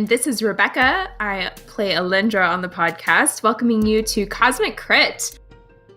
and this is Rebecca. I play Alindra on the podcast, welcoming you to Cosmic Crit.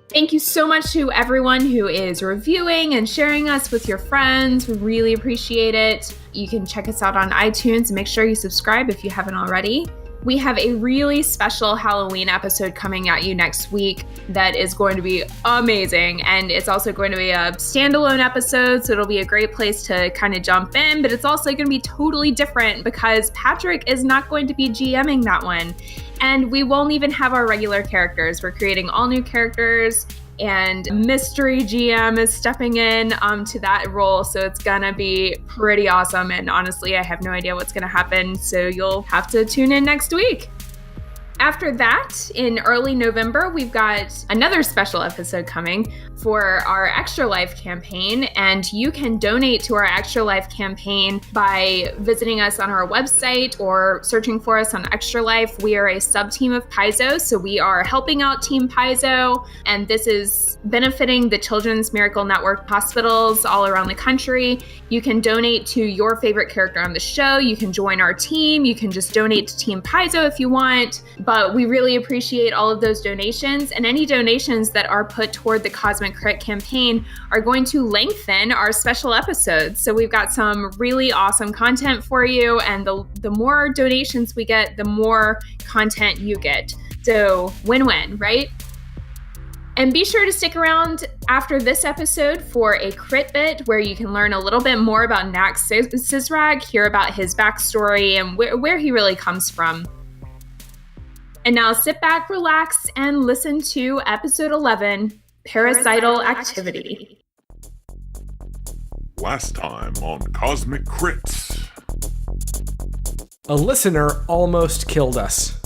Thank you so much to everyone who is reviewing and sharing us with your friends. We really appreciate it. You can check us out on iTunes and make sure you subscribe if you haven't already. We have a really special Halloween episode coming at you next week that is going to be amazing. And it's also going to be a standalone episode, so it'll be a great place to kind of jump in. But it's also going to be totally different because Patrick is not going to be GMing that one. And we won't even have our regular characters. We're creating all new characters, and Mystery GM is stepping in to that role. So it's gonna be pretty awesome. And honestly, I have no idea what's gonna happen. So you'll have to tune in next week. After that, in early November, we've got another special episode coming for our Extra Life campaign, and you can donate to our Extra Life campaign by visiting us on our website or searching for us on Extra Life. We are a sub-team of Paizo, so we are helping out Team Paizo, and this is benefiting the Children's Miracle Network hospitals all around the country. You can donate to your favorite character on the show. You can join our team. You can just donate to Team Paizo if you want. But we really appreciate all of those donations, and any donations that are put toward the Cosmic Crit campaign are going to lengthen our special episodes. So we've got some really awesome content for you, and the more donations we get, the more content you get. So win-win, right? And be sure to stick around after this episode for a crit bit where you can learn a little bit more about Nack Sizrag, hear about his backstory and where he really comes from. And now sit back, relax, and listen to episode 11, Parasital Activity. Last time on Cosmic Crits. A listener almost killed us.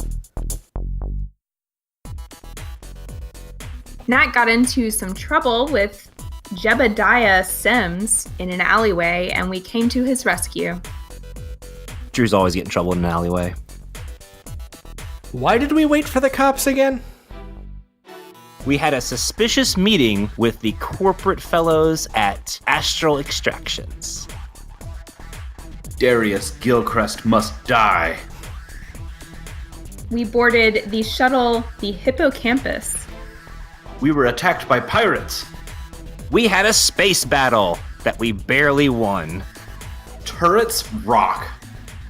Nack got into some trouble with Jebediah Sims in an alleyway, and we came to his rescue. Drew's always getting in trouble in an alleyway. Why did we wait for the cops again? We had a suspicious meeting with the corporate fellows at Astral Extractions. Darius Gilchrist must die. We boarded the shuttle, the Hippocampus. We were attacked by pirates. We had a space battle that we barely won. Turrets rock.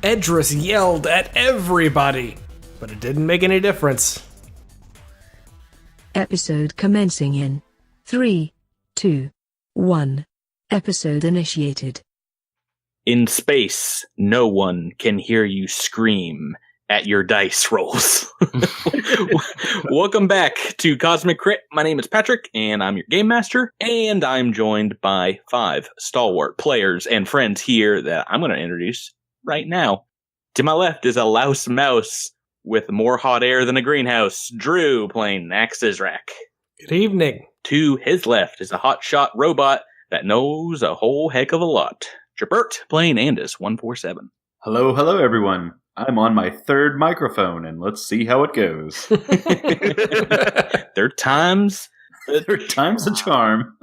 Edris yelled at everybody, but it didn't make any difference. Episode commencing in 3, 2, 1. Episode initiated. In space, no one can hear you scream at your dice rolls. Welcome back to Cosmic Crit. My name is Patrick, and I'm your game master, and I'm joined by 5 stalwart players and friends here that I'm going to introduce right now. To my left is a louse mouse with more hot air than a greenhouse, Drew playing Nack Sizrag. Good evening. To his left is a hotshot robot that knows a whole heck of a lot, Jabert playing Andis 147. Hello, everyone. I'm on my 3rd microphone, and let's see how it goes. Third time's a charm.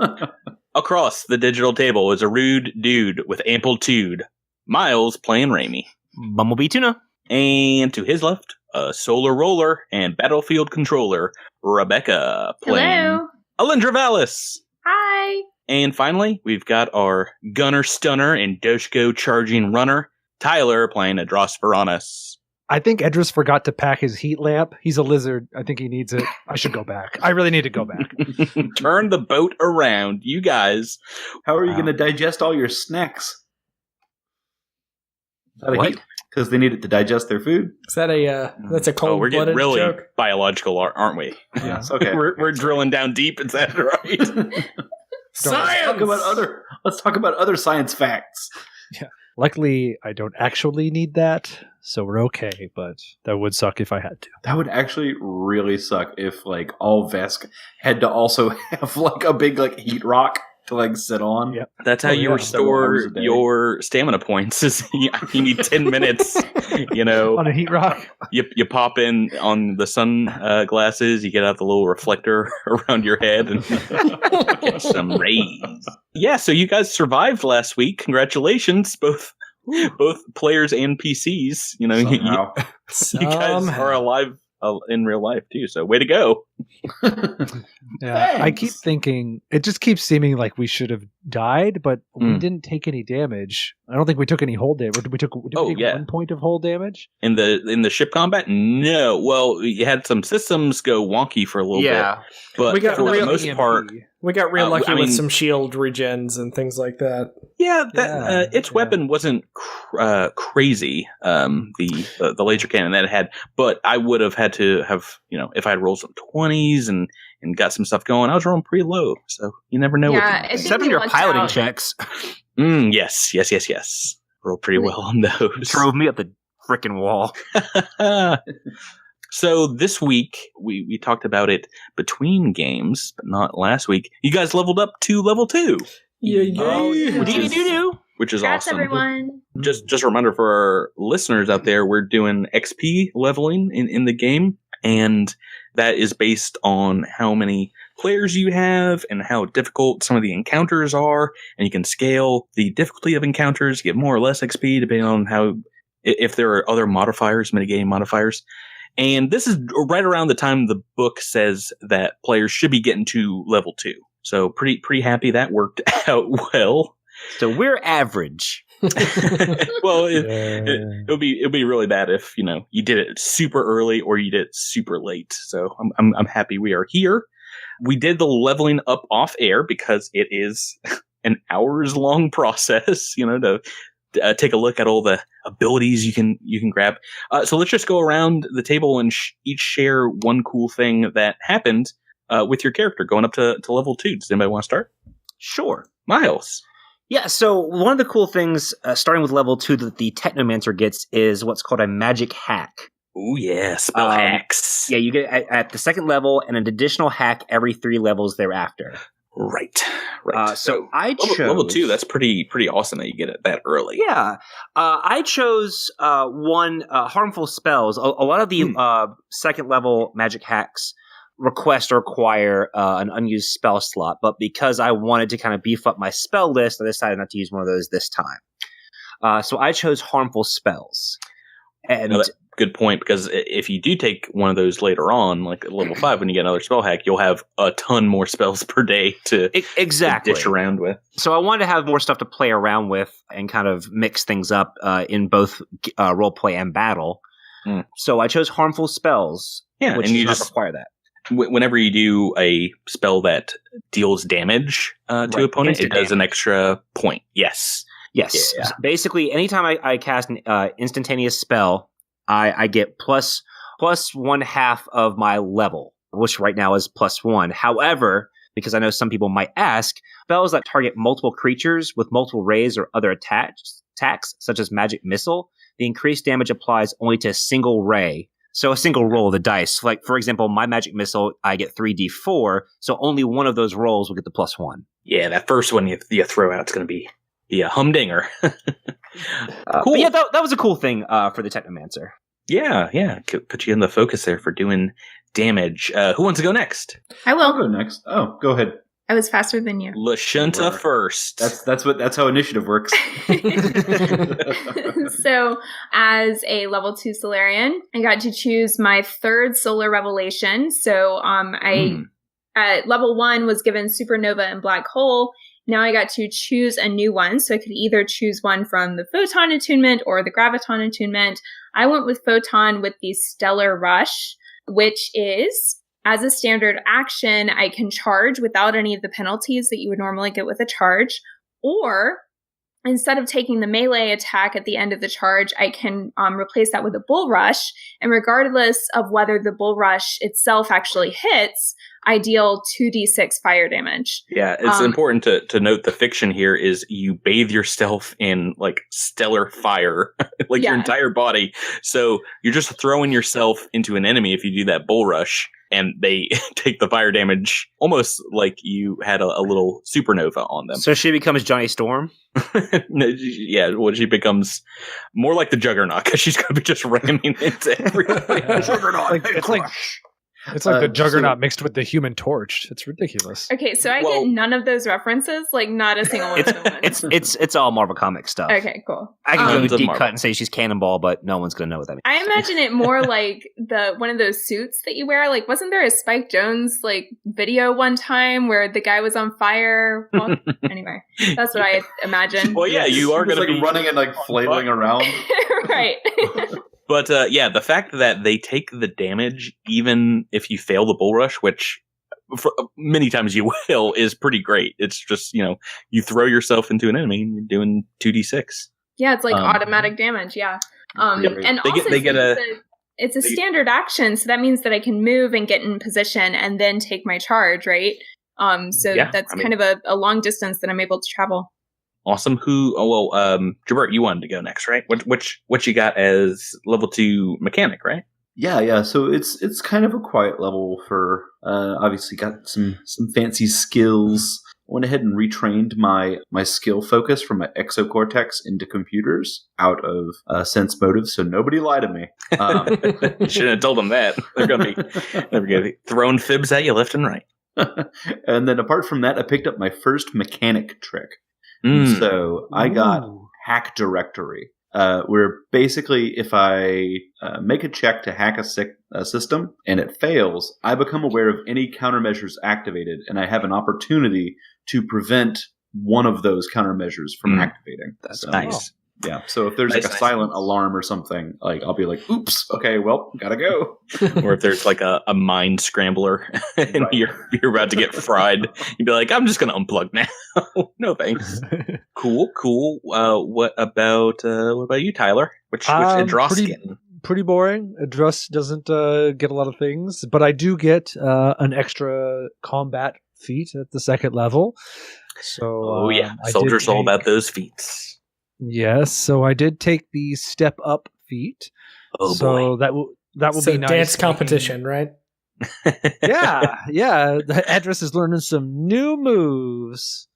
Across the digital table is a rude dude with amplitude, Miles playing Raimi. Bumblebee Tuna. And to his left, a solar roller and battlefield controller, Rebecca playing Alindra Vallis. Hi. And finally, we've got our gunner stunner and Doshko charging runner, Tyler playing Adrosperatus. I think Edris forgot to pack his heat lamp. He's a lizard. I think he needs it. I should go back. I really need to go back. Turn the boat around, you guys. How are you going to digest all your snacks? What? Because they need it to digest their food? Is that that's a cold-blooded we're getting really joke? biological, aren't we? Yes, okay. We're drilling down deep, is that right? Science! Let's talk about other science facts. Yeah. Luckily, I don't actually need that, so we're okay, but that would suck if I had to. That would actually really suck if, all Vesk had to also have, a big, heat rock to, sit on. Yep. That's how you restore your stamina points, is you need 10 minutes, On a heat rock? You pop in on the sun glasses, you get out the little reflector around your head, and get some rays. Yeah, so you guys survived last week. Congratulations, both both players and PCs. You know, you guys are alive in real life too. So way to go. Yeah, I keep thinking it just keeps seeming like we should have died, but we didn't take any damage. I don't think we took any hull damage. Did we take 1 point of hull damage in the ship combat? No. Well, you had some systems go wonky for a little bit, but we got for the most part, we got real lucky with some shield regens and things like that. Yeah, its weapon wasn't crazy. The laser cannon that it had, but I would have had to have, if I had rolled some 20s and got some stuff going. I was rolling pretty low, so you never know. Except for your piloting checks. Yes. Rolled pretty well on those. Drove me up the frickin' wall. So this week, we talked about it between games, but not last week. You guys leveled up to level 2. Which is Congrats, awesome. everyone. Just a reminder for our listeners out there, we're doing XP leveling in the game, and that is based on how many players you have and how difficult some of the encounters are, and you can scale the difficulty of encounters, get more or less XP depending on if there are other modifiers, minigame modifiers. And this is right around the time the book says that players should be getting to level 2. So pretty happy that worked out well. So we're average. Well, it'll be really bad if you did it super early or you did it super late. So I'm happy we are here. We did the leveling up off air because it is an hours long process. To take a look at all the abilities you can grab. So let's just go around the table and each share one cool thing that happened with your character going up to level 2. Does anybody want to start? Sure. Miles. Yeah, so one of the cool things, starting with level 2, that the Technomancer gets is what's called a magic hack. Oh yeah, spell hacks. Yeah, you get at the second level and an additional hack every 3 levels thereafter. Right. So I chose level 2. That's pretty awesome that you get it that early. Yeah, I chose one harmful spells. A lot of the second level magic hacks request or require an unused spell slot, but because I wanted to kind of beef up my spell list, I decided not to use one of those this time. So I chose harmful spells. And good point, because if you do take one of those later on, like at level 5, when you get another spell hack, you'll have a ton more spells per day to dish around with. So I wanted to have more stuff to play around with and kind of mix things up in both roleplay and battle. So I chose harmful spells, which does not require that. Whenever you do a spell that deals damage to opponent, it does an extra point. Yes. Yeah. Basically, anytime I cast an instantaneous spell, I get plus 1/2 of my level, which right now is +1. However, because I know some people might ask, spells that target multiple creatures with multiple rays or other attacks, such as magic missile, the increased damage applies only to a single ray. So a single roll of the dice. Like, for example, my magic missile, I get 3d4, so only one of those rolls will get the +1. Yeah, that first one you throw out is going to be a humdinger. Cool. But yeah, that was a cool thing for the Technomancer. Yeah. Could put you in the focus there for doing damage. Who wants to go next? I will. I'll go next. Oh, go ahead. I was faster than you. Lashunta first. That's how initiative works. So, as a level 2 Solarian, I got to choose my 3rd solar revelation. So, I at level 1 was given Supernova and Black Hole. Now I got to choose a new one. So I could either choose one from the Photon attunement or the Graviton attunement. I went with Photon with the Stellar Rush, which is, as a standard action, I can charge without any of the penalties that you would normally get with a charge. Or instead of taking the melee attack at the end of the charge, I can replace that with a Bull Rush. And regardless of whether the Bull Rush itself actually hits, I deal 2d6 fire damage. Yeah, it's important to note the fiction here is you bathe yourself in like stellar fire, like your entire body. So you're just throwing yourself into an enemy if you do that Bull Rush, and they take the fire damage almost like you had a little supernova on them. So she becomes Johnny Storm? Yeah, well, she becomes more like the Juggernaut because she's going to be just ramming into everything. Juggernaut, It's like the Juggernaut mixed with the Human Torch. It's ridiculous. Okay, so I get none of those references, like not a single one. It's all Marvel comic stuff. Okay, cool. I can go deep cut and say she's Cannonball, but no one's gonna know what that means. I imagine it more like one of those suits that you wear. Like, wasn't there a Spike Jonze video one time where the guy was on fire? Well, anyway, that's what I imagine. Well, yeah, you are going to be running and flailing around, right? But the fact that they take the damage even if you fail the bull rush, which many times you will, is pretty great. It's just, you throw yourself into an enemy and you're doing 2d6. Yeah, it's like automatic damage. Yeah. And it's a standard action, so that means that I can move and get in position and then take my charge, right? That's kind of a long distance that I'm able to travel. Awesome. Jabert, you wanted to go next, right? What you got as level 2 mechanic, right? Yeah. So it's kind of a quiet level for obviously got some fancy skills. I went ahead and retrained my skill focus from my exocortex into computers out of sense motive, so nobody lie to me. Shouldn't have told them that. They're gonna be throwing fibs at you left and right. And then apart from that, I picked up my first mechanic trick. So I got Hack Directory, where basically if I make a check to hack a system and it fails, I become aware of any countermeasures activated, and I have an opportunity to prevent one of those countermeasures from activating. That's nice. Yeah. So if there's a silent alarm or something, I'll be like, oops, okay, well, gotta go. Or if there's a mind scrambler and you're about to get fried, you'd be like, I'm just gonna unplug now. No thanks. Cool. What about you, Tyler? Which Adroskin? Pretty boring. Adrus doesn't get a lot of things, but I do get an extra combat feat at the second level. So soldiers all about those feats. Yes, so I did take the step up feat. Oh so boy, that will be nice. Dance competition, right? yeah. The Adrus is learning some new moves,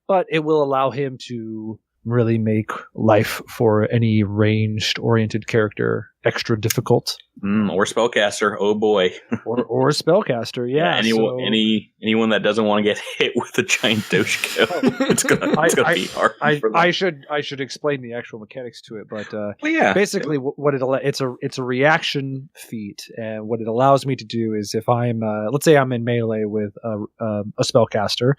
but it will allow him to really make life for any ranged-oriented character extra difficult. Or spellcaster, oh boy. or spellcaster, yeah. Anyone that doesn't want to get hit with a giant Doshko, it's gonna be hard. I should explain the actual mechanics to it, but basically, what it's a reaction feat, and what it allows me to do is if I'm let's say I'm in melee with a spellcaster,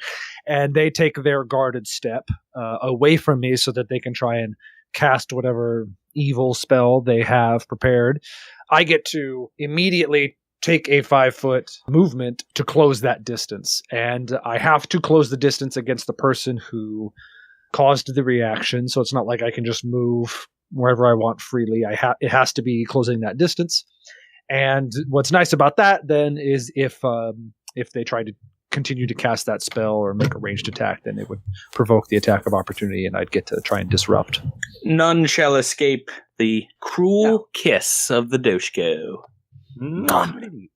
and they take their guarded step away from me so that they can try and cast whatever evil spell they have prepared, I get to immediately take a 5-foot movement to close that distance. And I have to close the distance against the person who caused the reaction. So it's not like I can just move wherever I want freely. It has to be closing that distance. And what's nice about that then is if they try to continue to cast that spell or make a ranged attack, then it would provoke the attack of opportunity and I'd get to try and disrupt. None shall escape the cruel kiss of the Doshko. None.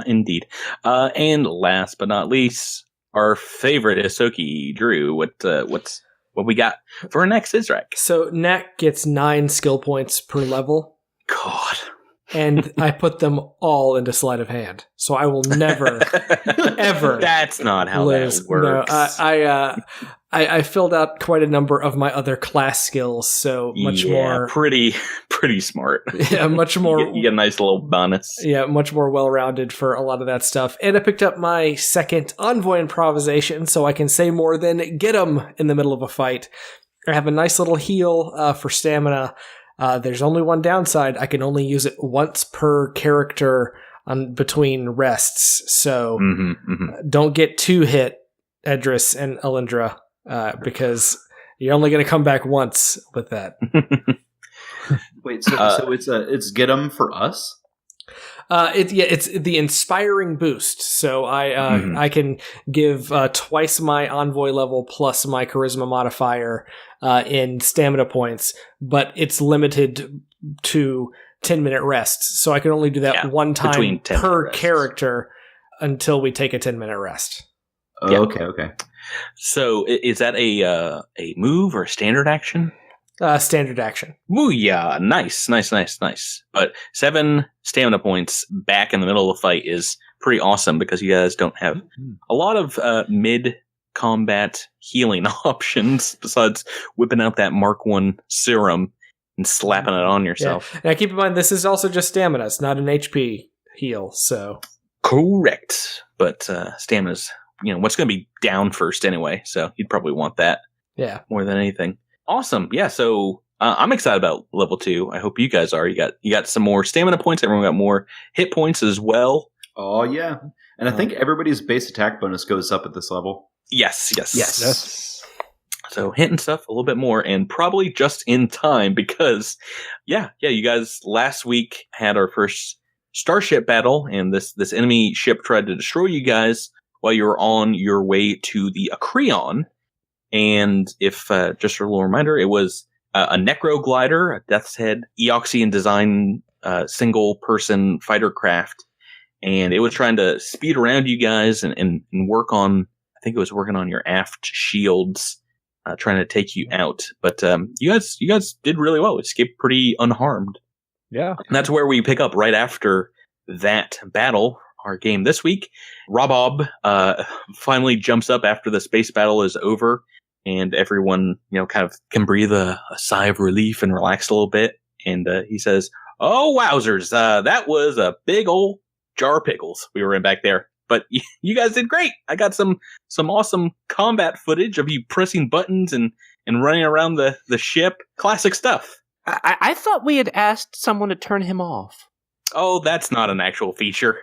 Indeed. And last but not least, our favorite Hisoki, Drew. What we got for our next Israk? So Nack gets 9 skill points per level. God. And I put them all into sleight of hand, so I will never, ever. That's not how lose. that works. No, I filled out quite a number of my other class skills, so much more pretty smart. Yeah, much more. You get a nice little bonus. Yeah, much more well-rounded for a lot of that stuff. And I picked up my second envoy improvisation, so I can say more than get 'em in the middle of a fight. I have a nice little heal for stamina. There's only one downside. I can only use it once per character between rests. So don't get 2 hit, Edris and Alindra, because you're only going to come back once with that. Wait, so it's get 'em for us? It's the inspiring boost. So I can give twice my envoy level plus my charisma modifier in stamina points, but it's limited to 10-minute rests. So I can only do that one time per character until we take a 10-minute rest. Okay. So is that a move or a standard action? Standard action. Ooh, yeah, nice. But 7 stamina points back in the middle of the fight is pretty awesome because you guys don't have a lot of mid-combat healing options besides whipping out that Mark 1 serum and slapping it on yourself. Yeah. Now keep in mind, this is also just stamina. It's not an HP heal, so... Correct. But stamina's, what's going to be down first anyway, so you'd probably want that more than anything. Awesome. Yeah, so I'm excited about level 2. I hope you guys are. You got some more stamina points. Everyone got more hit points as well. Oh, yeah. And I think everybody's base attack bonus goes up at this level. Yes. So hitting stuff a little bit more, and probably just in time because, you guys last week had our first starship battle, and this enemy ship tried to destroy you guys while you were on your way to the Acreon. And if, just a little reminder, it was a Necro glider, a Death's Head, Eoxian design, single-person fighter craft. And it was trying to speed around you guys and work on, I think it was working on your aft shields, trying to take you out. But you guys did really well. Escaped pretty unharmed. Yeah. And that's where we pick up right after that battle. Our game this week, Robob finally jumps up after the space battle is over, and everyone, kind of can breathe a sigh of relief and relax a little bit. And he says, "Oh, wowzers, that was a big old jar of pickles we were in back there. But you guys did great. I got some awesome combat footage of you pressing buttons and running around the ship. Classic stuff." I thought we had asked someone to turn him off. Oh, that's not an actual feature.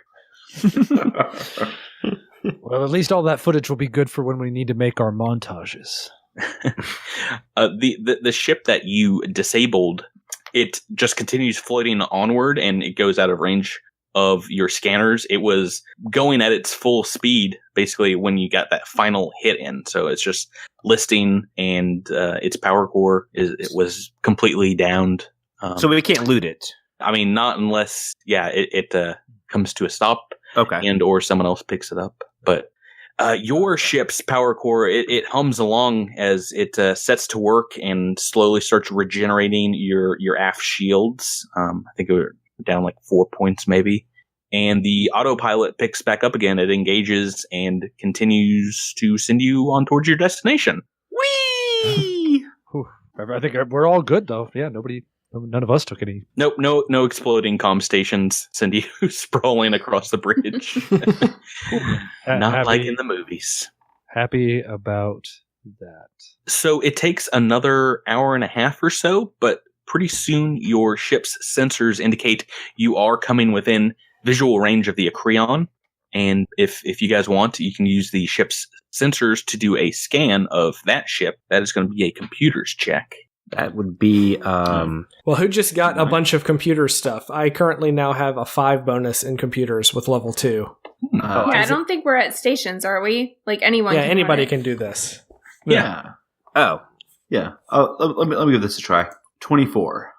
Well, at least all that footage will be good for when we need to make our montages. The ship that you disabled, it just continues floating onward, and it goes out of range of your scanners. It was going at its full speed, basically, when you got that final hit in. So it's just listing, and its power core it was completely downed. So we can't loot it. I mean, not unless, it comes to a stop. Okay. And or someone else picks it up. But your ship's power core, it hums along as it sets to work and slowly starts regenerating your aft shields. I think we're down like 4 points maybe. And the autopilot picks back up again. It engages and continues to send you on towards your destination. Whee! I think we're all good, though. Yeah, none of us took any. Nope, no exploding comm stations send you sprawling across the bridge. Not like in the movies. Happy about that. So it takes another hour and a half or so, but pretty soon your ship's sensors indicate you are coming within visual range of the Acreon. And if you guys want, you can use the ship's sensors to do a scan of that ship. That is going to be a computer's check. That would be... Well, who just got a bunch of computer stuff? I currently now have a 5 bonus in computers with level 2. I don't think we're at stations, are we? Like anyone? Yeah, anybody can do this. Yeah. Oh. Yeah. Let me give this a try. 24.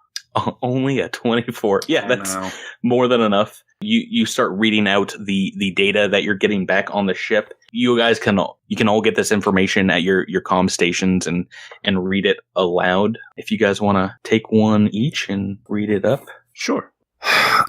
Only a 24. Yeah, that's more than enough. You start reading out the data that you're getting back on the ship. You guys can all get this information at your comm stations and read it aloud. If you guys want to take one each and read it up. Sure.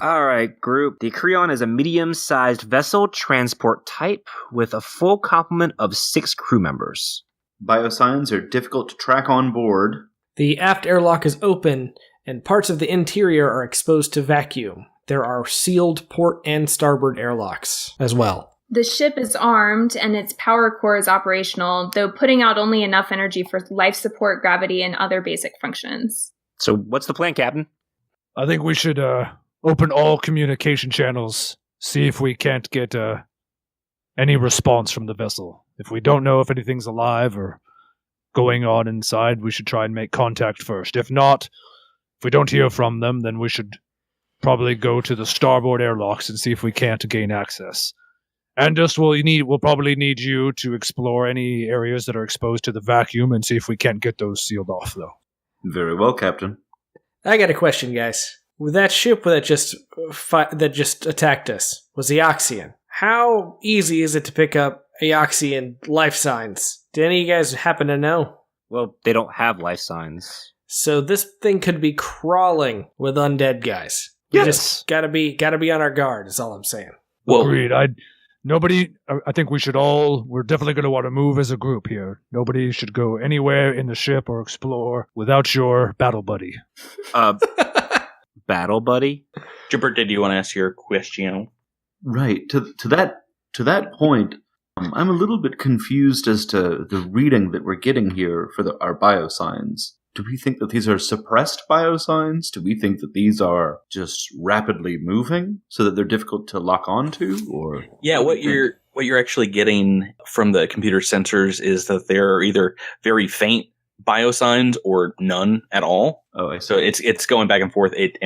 All right, group. The Creon is a medium-sized vessel transport type with a full complement of 6 crew members. Biosigns are difficult to track on board. The aft airlock is open, and parts of the interior are exposed to vacuum. There are sealed port and starboard airlocks as well. The ship is armed, and its power core is operational, though putting out only enough energy for life support, gravity, and other basic functions. So what's the plan, Captain? I think we should open all communication channels, see if we can't get any response from the vessel. If we don't know if anything's alive or going on inside, we should try and make contact first. If not, if we don't hear from them, then we should probably go to the starboard airlocks and see if we can't gain access. And just we'll probably need you to explore any areas that are exposed to the vacuum and see if we can't get those sealed off, though. Very well, Captain. I got a question, guys. With that ship that just attacked us was Eoxian. How easy is it to pick up Eoxian life signs? Do any of you guys happen to know? Well, they don't have life signs. So this thing could be crawling with undead guys. We just gotta be on our guard, is all I'm saying. Well, agreed. I think we're definitely going to want to move as a group here. Nobody should go anywhere in the ship or explore without your battle buddy. Battle buddy? Jibber, did you want to ask your question? Right. To that point, I'm a little bit confused as to the reading that we're getting here for our biosigns. Do we think that these are suppressed biosigns? Do we think that these are just rapidly moving so that they're difficult to lock onto? Or yeah, what you're actually getting from the computer sensors is that there are either very faint biosigns or none at all. Oh, I see. So it's going back and forth. It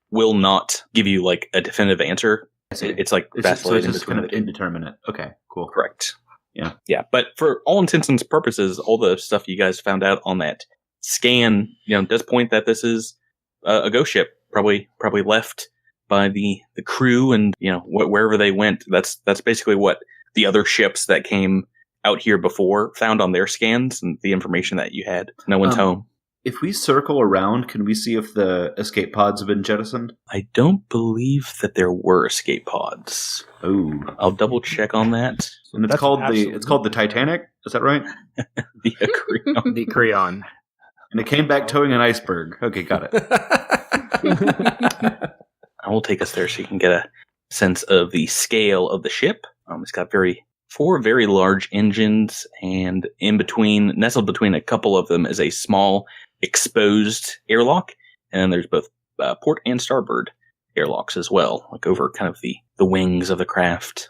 will not give you like a definitive answer. It's like vacillating. So it's just kind of indeterminate. Okay, cool. Correct. Yeah. Yeah, but for all intents and purposes, all the stuff you guys found out on that scan, does point that this is a ghost ship, probably left by the crew, and wherever they went. That's basically what the other ships that came out here before found on their scans and the information that you had. No one's home. If we circle around, can we see if the escape pods have been jettisoned? I don't believe that there were escape pods. Oh, I'll double check on that. And it's called the Titanic. Is that right? The Acreon. The Creon. And it came back towing an iceberg. Okay, got it. I will take us there so you can get a sense of the scale of the ship. It's got four very large engines, and nestled between a couple of them is a small exposed airlock, and then there's both port and starboard airlocks as well, like over kind of the wings of the craft.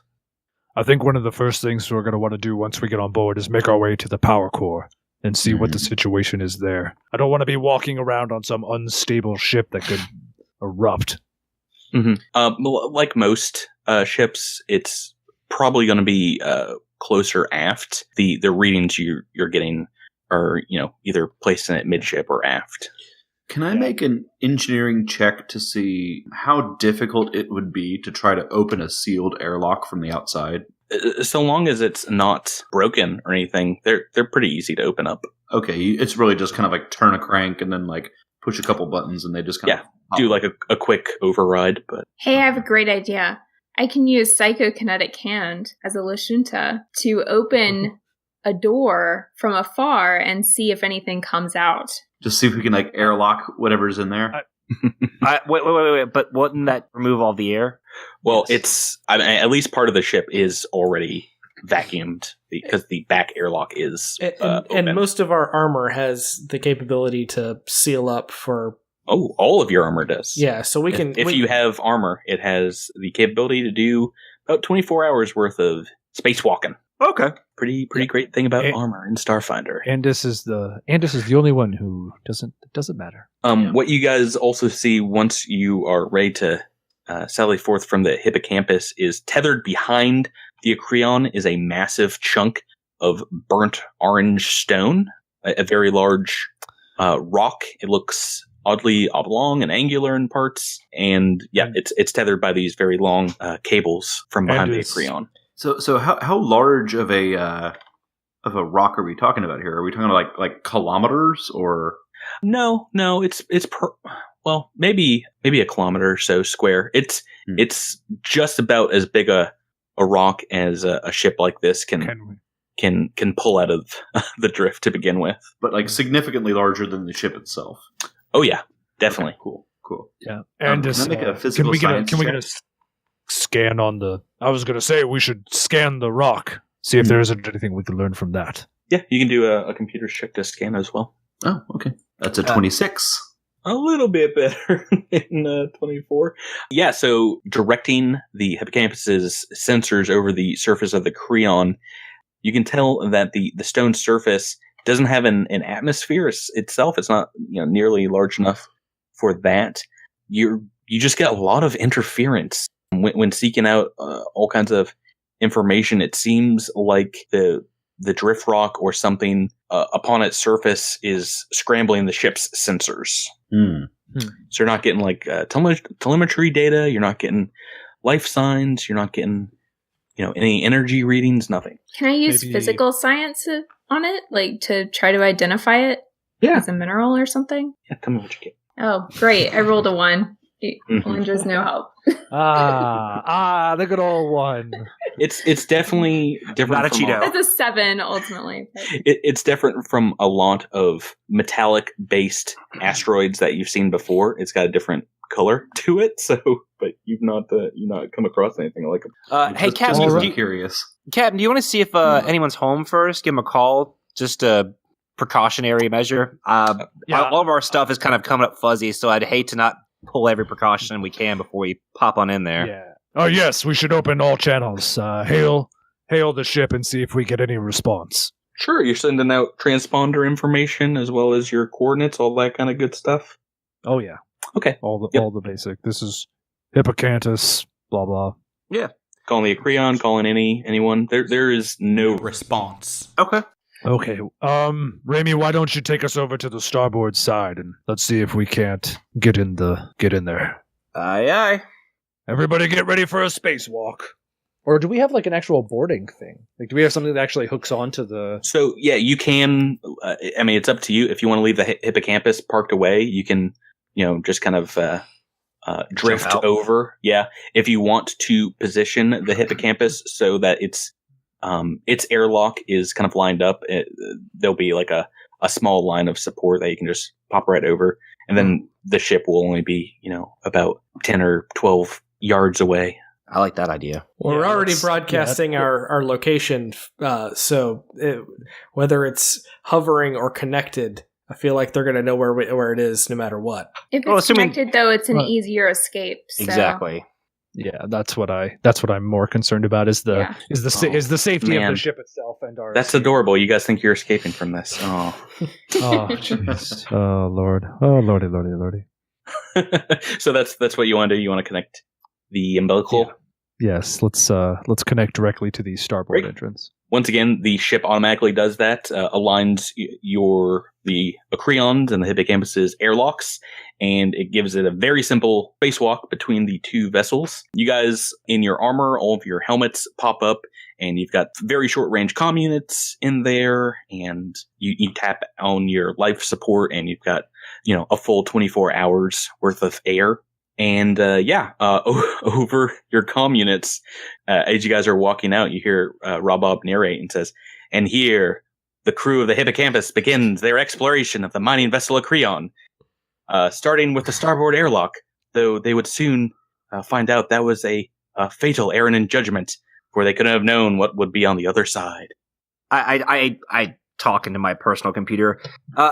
I think one of the first things we're going to want to do once we get on board is make our way to the power core and see what the situation is there. I don't want to be walking around on some unstable ship that could erupt. Mm-hmm. Like most ships, it's probably going to be closer aft. The readings you're getting are either placed in it midship or aft. Can I make an engineering check to see how difficult it would be to try to open a sealed airlock from the outside? So long as it's not broken or anything, they're pretty easy to open up. Okay, it's really just kind of like turn a crank and then like push a couple buttons and they just kind of do like a quick override. But hey, I have a great idea. I can use psychokinetic hand as a Lashunta to open a door from afar and see if anything comes out. Just see if we can like airlock whatever's in there. Wait! But wouldn't that remove all the air? Well, at least part of the ship is already vacuumed because the back airlock is and most of our armor has the capability to seal up for. Oh, all of your armor does. Yeah, so we can. If you have armor, it has the capability to do about 24 hours worth of spacewalking. Okay, pretty great thing about armor in Starfinder. Andis is the only one who doesn't matter. What you guys also see once you are ready to sally forth from the hippocampus is tethered behind the Acreon is a massive chunk of burnt orange stone, a very large rock. It looks oddly oblong and angular in parts, and it's tethered by these very long cables from behind the Acreon. So how large of a rock are we talking about here? Are we talking about like kilometers or? No, it's well, maybe a kilometer or so square. It's just about as big a rock as a ship like this can pull out of the drift to begin with. But like significantly larger than the ship itself. Oh yeah, definitely. Okay, cool. Yeah, and can I make a physical science can we check? get a scan on the? I was going to say we should scan the rock, see if there isn't anything we can learn from that. Yeah, you can do a computer check to scan as well. Oh, okay. That's a 26. A little bit better in 24. Yeah, so directing the hippocampus's sensors over the surface of the Creon, you can tell that the stone surface doesn't have an atmosphere itself. It's not nearly large enough for that. You just get a lot of interference when seeking out all kinds of information. It seems like the drift rock or something upon its surface is scrambling the ship's sensors. So you're not getting like telemetry data. You're not getting life signs. You're not getting any energy readings. Nothing. Can I use physical science on it, like to try to identify it? Yeah. As a mineral or something? Yeah, tell me what you get. Oh, great. I rolled a 1. Alendra's no help. The good old 1. It's definitely different. Not a Cheeto. That's a 7 ultimately. It's different from a lot of metallic-based asteroids that you've seen before. It's got a different color to it. So, but you've not come across anything like them. Hey, Captain, I'm curious. Captain, do you want to see if anyone's home first? Give them a call. Just a precautionary measure. All of our stuff is kind of coming up fuzzy, so I'd hate to not pull every precaution we can before we pop on in there. Yeah. Oh yes, we should open all channels. Hail the ship and see if we get any response. Sure, you're sending out transponder information as well as your coordinates, all that kind of good stuff. Oh yeah. Okay. All the basic. This is Hippocanthus, blah blah. Yeah. Calling the Acreon, calling anyone. There is no response. Okay. Okay. Raimi, why don't you take us over to the starboard side and let's see if we can't get in there. Aye aye. Everybody get ready for a spacewalk. Or do we have like an actual boarding thing? Like, do we have something that actually hooks onto the? So yeah, you can. I mean, it's up to you. If you want to leave the hippocampus parked away, you can. Just kind of drift over. Yeah. If you want to position the hippocampus so that its airlock is kind of lined up, there'll be like a small line of support that you can just pop right over, and then the ship will only be about 10 or 12 yards away. I like that idea. Well, we're already broadcasting our location, so whether it's hovering or connected, I feel like they're going to know where it is no matter what. If it's connected, though, it's an easier escape. So. Exactly. Yeah, that's what I'm more concerned about is the safety of the ship itself and our. That's adorable. You guys think you're escaping from this? Oh, jeez. Oh Lord. Oh Lordy. So that's what you want to do. You want to connect the umbilical. Yeah. Yes. Let's connect directly to the starboard entrance. Once again, the ship automatically does that, aligns the Acreons and the hippocampus's airlocks, and it gives it a very simple spacewalk between the two vessels. You guys, in your armor, all of your helmets pop up, and you've got very short-range comm units in there, and you tap on your life support, and you've got, a full 24 hours worth of air. And over your comm units, as you guys are walking out, you hear Rob narrate and says, "And here, the crew of the Hippocampus begins their exploration of the mining vessel Creon, starting with the starboard airlock, though they would soon find out that was a fatal error in judgment, for they couldn't have known what would be on the other side." I talk into my personal computer.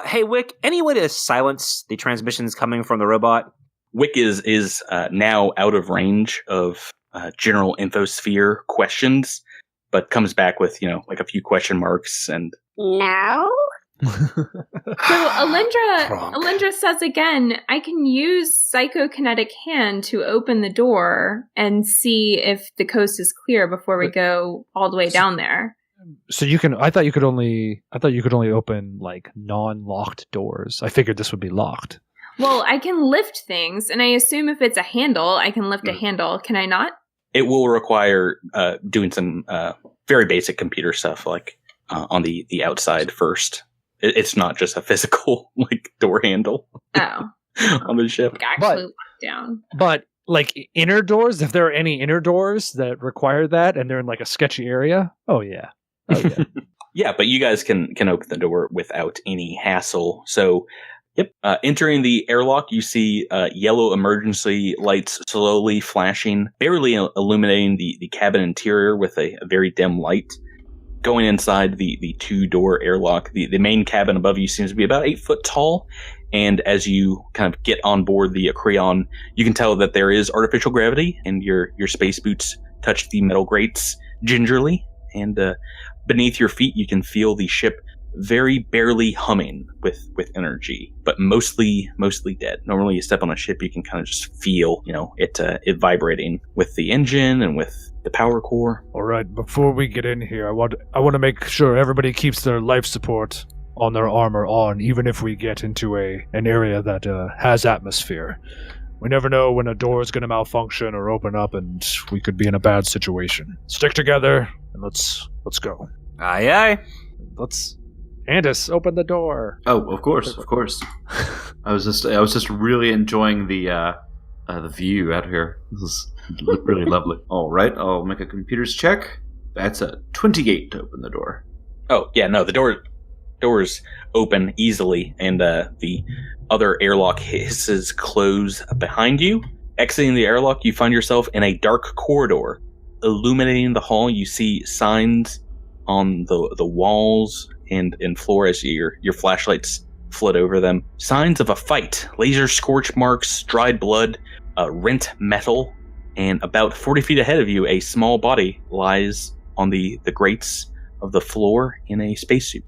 Hey, Wick, any way to silence the transmissions coming from the robot? Wick is now out of range of general infosphere questions, but comes back with, like a few question marks and... No? So Alindra says again, I can use psychokinetic hand to open the door and see if the coast is clear before we go all the way down there. So you can. I thought you could only open like non-locked doors. I figured this would be locked. Well, I can lift things, and I assume if it's a handle, I can lift a handle. Can I not? It will require doing some very basic computer stuff, like on the outside first. It's not just a physical door handle. Oh, on the ship. Actually, locked down. But like inner doors, if there are any inner doors that require that, and they're in like a sketchy area, oh yeah. Yeah, but you guys can open the door without any hassle. So. Yep. Entering the airlock, you see yellow emergency lights slowly flashing, barely illuminating the cabin interior with a very dim light. Going inside the two-door airlock, the main cabin above you seems to be about 8 foot tall. And as you kind of get on board the Acreon, you can tell that there is artificial gravity, and your space boots touch the metal grates gingerly. And beneath your feet, you can feel the ship very barely humming with energy, but mostly dead. Normally you step on a ship, you can kind of just feel, it vibrating with the engine and with the power core. All right, before we get in here, I want to make sure everybody keeps their life support on their armor on, even if we get into an area that has atmosphere. We never know when a door is going to malfunction or open up, and we could be in a bad situation. Stick together, and let's go. Aye aye. Andis, open the door. Oh, of course. I was just really enjoying the view out here. This is really lovely. All right, I'll make a computer's check. That's a 28 to open the door. Oh, yeah, no, the doors open easily, and the other airlock hisses close behind you. Exiting the airlock, you find yourself in a dark corridor. Illuminating the hall, you see signs on the walls and floor as your flashlights flood over them. Signs of a fight. Laser scorch marks, dried blood, rent metal, and about 40 feet ahead of you, a small body lies on the grates of the floor in a spacesuit.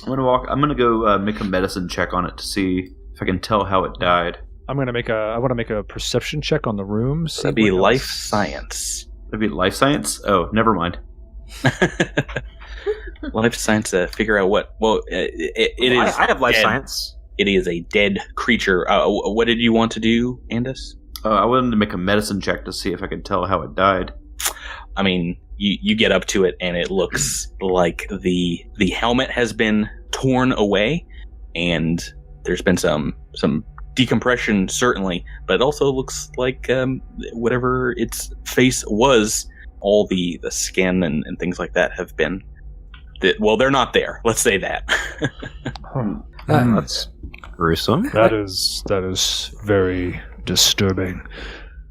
I'm gonna go make a medicine check on it to see if I can tell how it died. I want to make a perception check on the room. That'd be life science. That'd be life science? Oh, never mind. Life science to figure out what. Well, it is. I have life dead. science. It is a dead creature. What did you want to do, Andis? I wanted to make a medicine check to see if I could tell how it died. I mean, you get up to it, and it looks like the helmet has been torn away, and there's been some decompression, certainly, but it also looks like whatever its face was, all the skin and things like that have been. Well, they're not there. Let's say that. That's gruesome. That is very disturbing.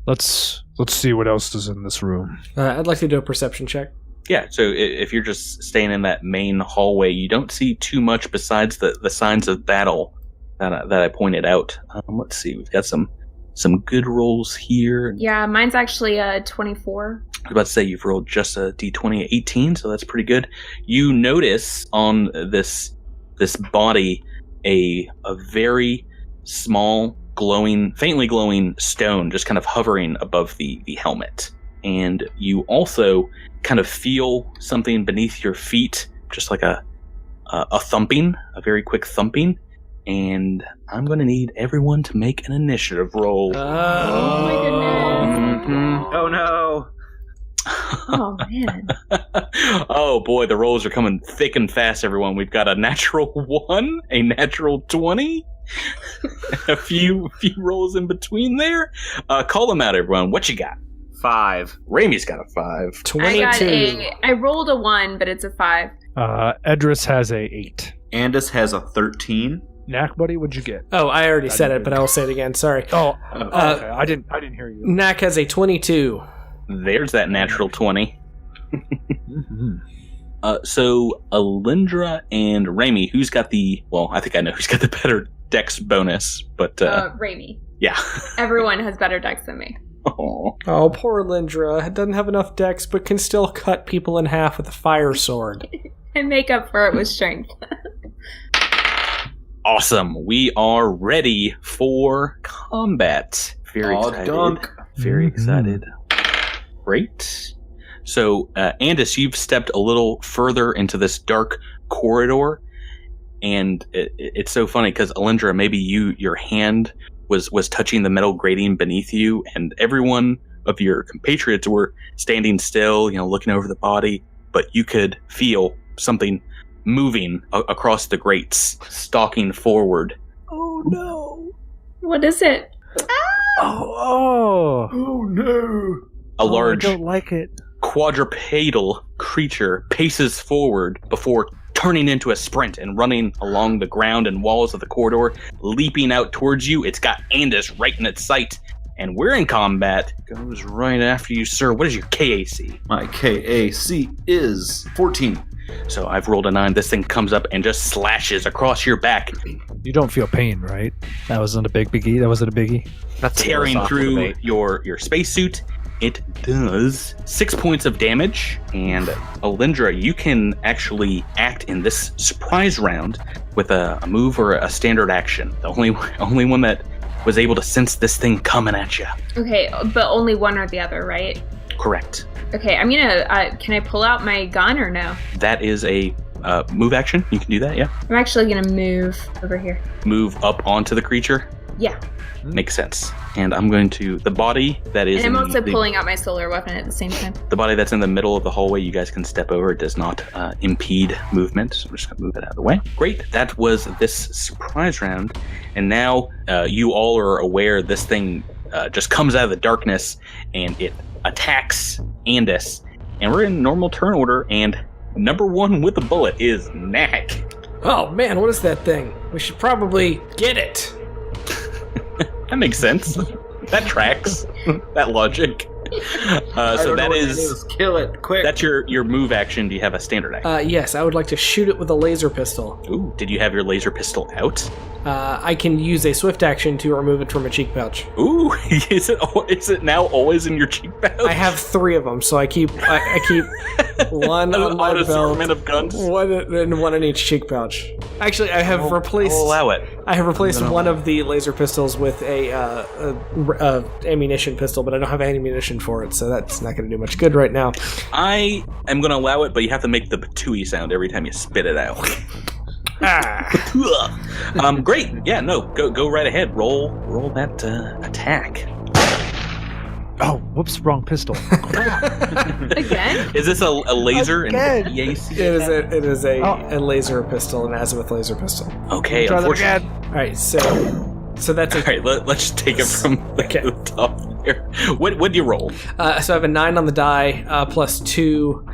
Let's see what else is in this room. I'd like to do a perception check. Yeah, so if you're just staying in that main hallway, you don't see too much besides the signs of battle that I pointed out. Let's see, we've got some good rolls here. Yeah, mine's actually a 24. I was about to say you've rolled just a d20 at 18, so that's pretty good. You notice on this body a very small, faintly glowing stone just kind of hovering above the helmet. And you also kind of feel something beneath your feet, just like a thumping, a very quick thumping. And I'm going to need everyone to make an initiative roll. Oh my goodness. Mm-hmm. Oh no. Oh man. Oh boy, the rolls are coming thick and fast, everyone. We've got a natural 1, a natural 20, a few rolls in between there. Call them out, everyone. What you got? 5. Ramey's got a 5. 22. I rolled a 1, but it's a 5. Edris has a 8. Andis has a 13. Nack, buddy, what'd you get? Oh, I already said it, but I will say it again. Sorry. Oh, okay. I didn't hear you. Nack has a 22. There's that natural 20. Mm-hmm. So Alindra and Ramey, who's got I think I know who's got the better dex bonus, but Ramey. Yeah. Everyone has better dex than me. Oh, poor Lindra. Doesn't have enough dex, but can still cut people in half with a fire sword. And make up for it with strength. Awesome. We are ready for combat. Very excited. Dunk. Very excited. Great. So, Andis, you've stepped a little further into this dark corridor, and it's so funny because Alindra, maybe your hand was touching the metal grating beneath you, and everyone of your compatriots were standing still, looking over the body, but you could feel something moving across the grates, stalking forward. Oh no! What is it? Oh no! A large, I don't like it. quadrupedal creature paces forward before turning into a sprint and running along the ground and walls of the corridor, leaping out towards you. It's got Andis right in its sight, and we're in combat. Goes right after you, sir. What is your KAC? My KAC is 14. So I've rolled a 9. This thing comes up and just slashes across your back, You don't feel pain, right? That wasn't a biggie. That wasn't a biggie. That's tearing through your spacesuit. It does 6 points of damage, and Alindra, you can actually act in this surprise round with a move or a standard action. The only one that was able to sense this thing coming at you. Okay, but only one or the other, right? Correct. Okay, I'm gonna. Can I pull out my gun or no? That is a move action. You can do that, yeah. I'm actually gonna move over here. Move up onto the creature. Yeah. Makes sense. And I'm going to the body that is. And I'm also pulling out my solar weapon at the same time. The body that's in the middle of the hallway, you guys can step over. It does not impede movement. So I'm just going to move it out of the way. Great. That was this surprise round. And now you all are aware this thing just comes out of the darkness and it attacks Andis. And we're in normal turn order. And number one with the bullet is Nack. Oh man, what is that thing? We should probably get it. That makes sense. That tracks. That logic. So that is kill it quick. That's your move action. Do you have a standard action? Yes, I would like to shoot it with a laser pistol. Ooh, did you have your laser pistol out? I can use a swift action to remove it from a cheek pouch. Ooh, is it now always in your cheek pouch? I have 3 of them, so I keep one on my belt, assortment of guns. one in each cheek pouch. Actually, I have replaced. I'll allow it. I have replaced one of the laser pistols with a ammunition pistol, but I don't have ammunition for it, so that's not going to do much good right now. I am going to allow it, but you have to make the patooey sound every time you spit it out. Great. Yeah, no, go right ahead. Roll that attack. Oh, whoops, wrong pistol. Again? Is this a laser? Again. It is a laser pistol, an azimuth laser pistol. Okay, Try that again. All right, so that's all right. Let's just take it from the top there. What do you roll? So I have a 9 on the die, plus 2,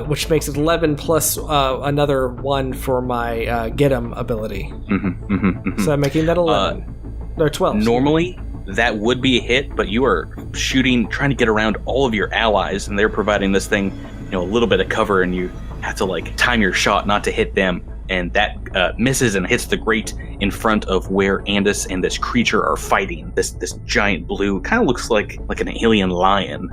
which makes it 11, plus another 1 for my get 'em ability. So I'm making that 11 or 12. Normally, that would be a hit, but you are trying to get around all of your allies, and they're providing this thing, a little bit of cover, and you have to time your shot not to hit them, and that misses and hits the grate in front of where Andis and this creature are fighting. This giant blue, kind of looks like an alien lion